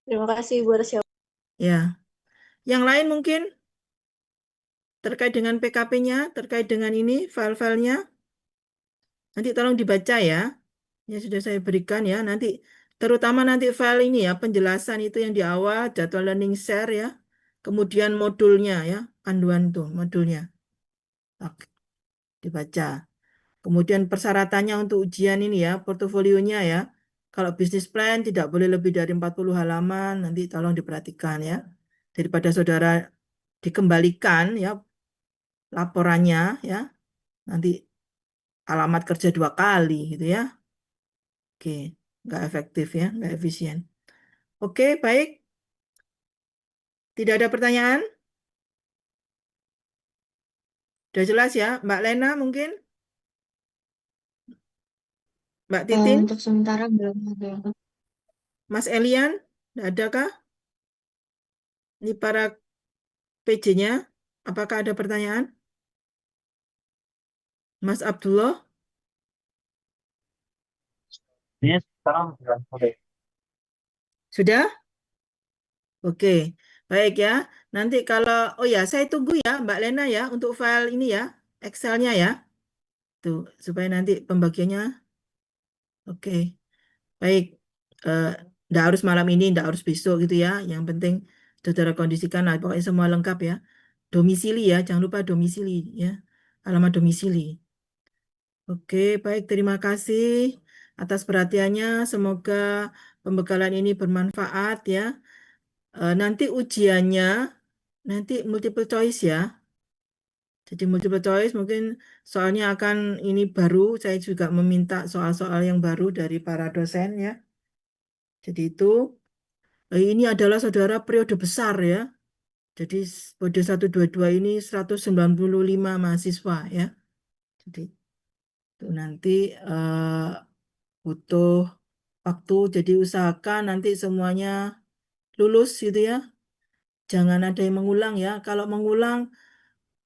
Terima kasih Bu atas jawabannya. Ya. Yang lain mungkin terkait dengan PKP-nya, terkait dengan ini, file-filenya. Nanti tolong dibaca ya. Ya sudah saya berikan ya. Nanti terutama nanti file ini ya, penjelasan itu yang di awal, jadwal learning share ya. Kemudian modulnya ya, panduan tuh modulnya. Oke, dibaca. Kemudian persyaratannya untuk ujian ini ya, portofolionya ya. Kalau bisnis plan tidak boleh lebih dari 40 halaman, nanti tolong diperhatikan ya. Daripada saudara dikembalikan ya laporannya ya, nanti alamat kerja 2 kali gitu ya. Oke, nggak efektif ya, nggak efisien. Oke, baik. Tidak ada pertanyaan? Sudah jelas ya, Mbak Lena mungkin? Mbak Titin? Untuk sementara belum ada. Mas Elian? Tidak adakah? Ini para PJ-nya, apakah ada pertanyaan? Mas Abdullah? Ini sekarang sudah oke. Sudah? Oke, baik ya. Nanti kalau, oh ya, saya tunggu ya Mbak Lena ya untuk file ini ya, Excel-nya ya. Tuh, supaya nanti pembagiannya, oke. Baik, eh, nggak harus malam ini, nggak harus besok gitu ya. Yang penting saudara kondisikan, nah, pokoknya semua lengkap ya. Domisili ya, jangan lupa domisili ya. Alamat domisili. Oke, baik, terima kasih atas perhatiannya. Semoga pembekalan ini bermanfaat ya. Nanti ujiannya, nanti multiple choice ya. Jadi multiple choice mungkin soalnya akan ini baru, saya juga meminta soal-soal yang baru dari para dosen ya. Jadi itu, ini adalah saudara periode besar ya. Jadi periode 122 ini 195 mahasiswa ya. Jadi itu nanti butuh waktu, jadi usahakan nanti semuanya lulus gitu ya. Jangan ada yang mengulang ya. Kalau mengulang,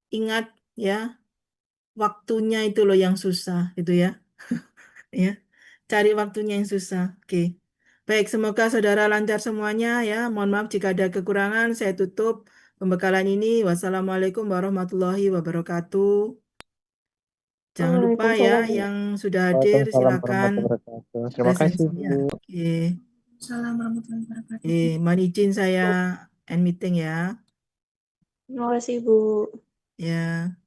ingat ya, waktunya itu loh yang susah gitu ya. Ya, cari waktunya yang susah. Oke. Baik, semoga saudara lancar semuanya ya. Mohon maaf jika ada kekurangan. Saya tutup pembekalan ini. Wassalamualaikum warahmatullahi wabarakatuh. Jangan lupa ya, Waalaikumsalam Bu. yang sudah hadir Waalaikumsalam silakan warahmatullahi wabarakatuh. Terima kasih, presensinya. Bu. Oke. Assalamualaikum warahmatullahi wabarakatuh. Mohon izin saya end meeting ya. Terima kasih, Bu. Ya.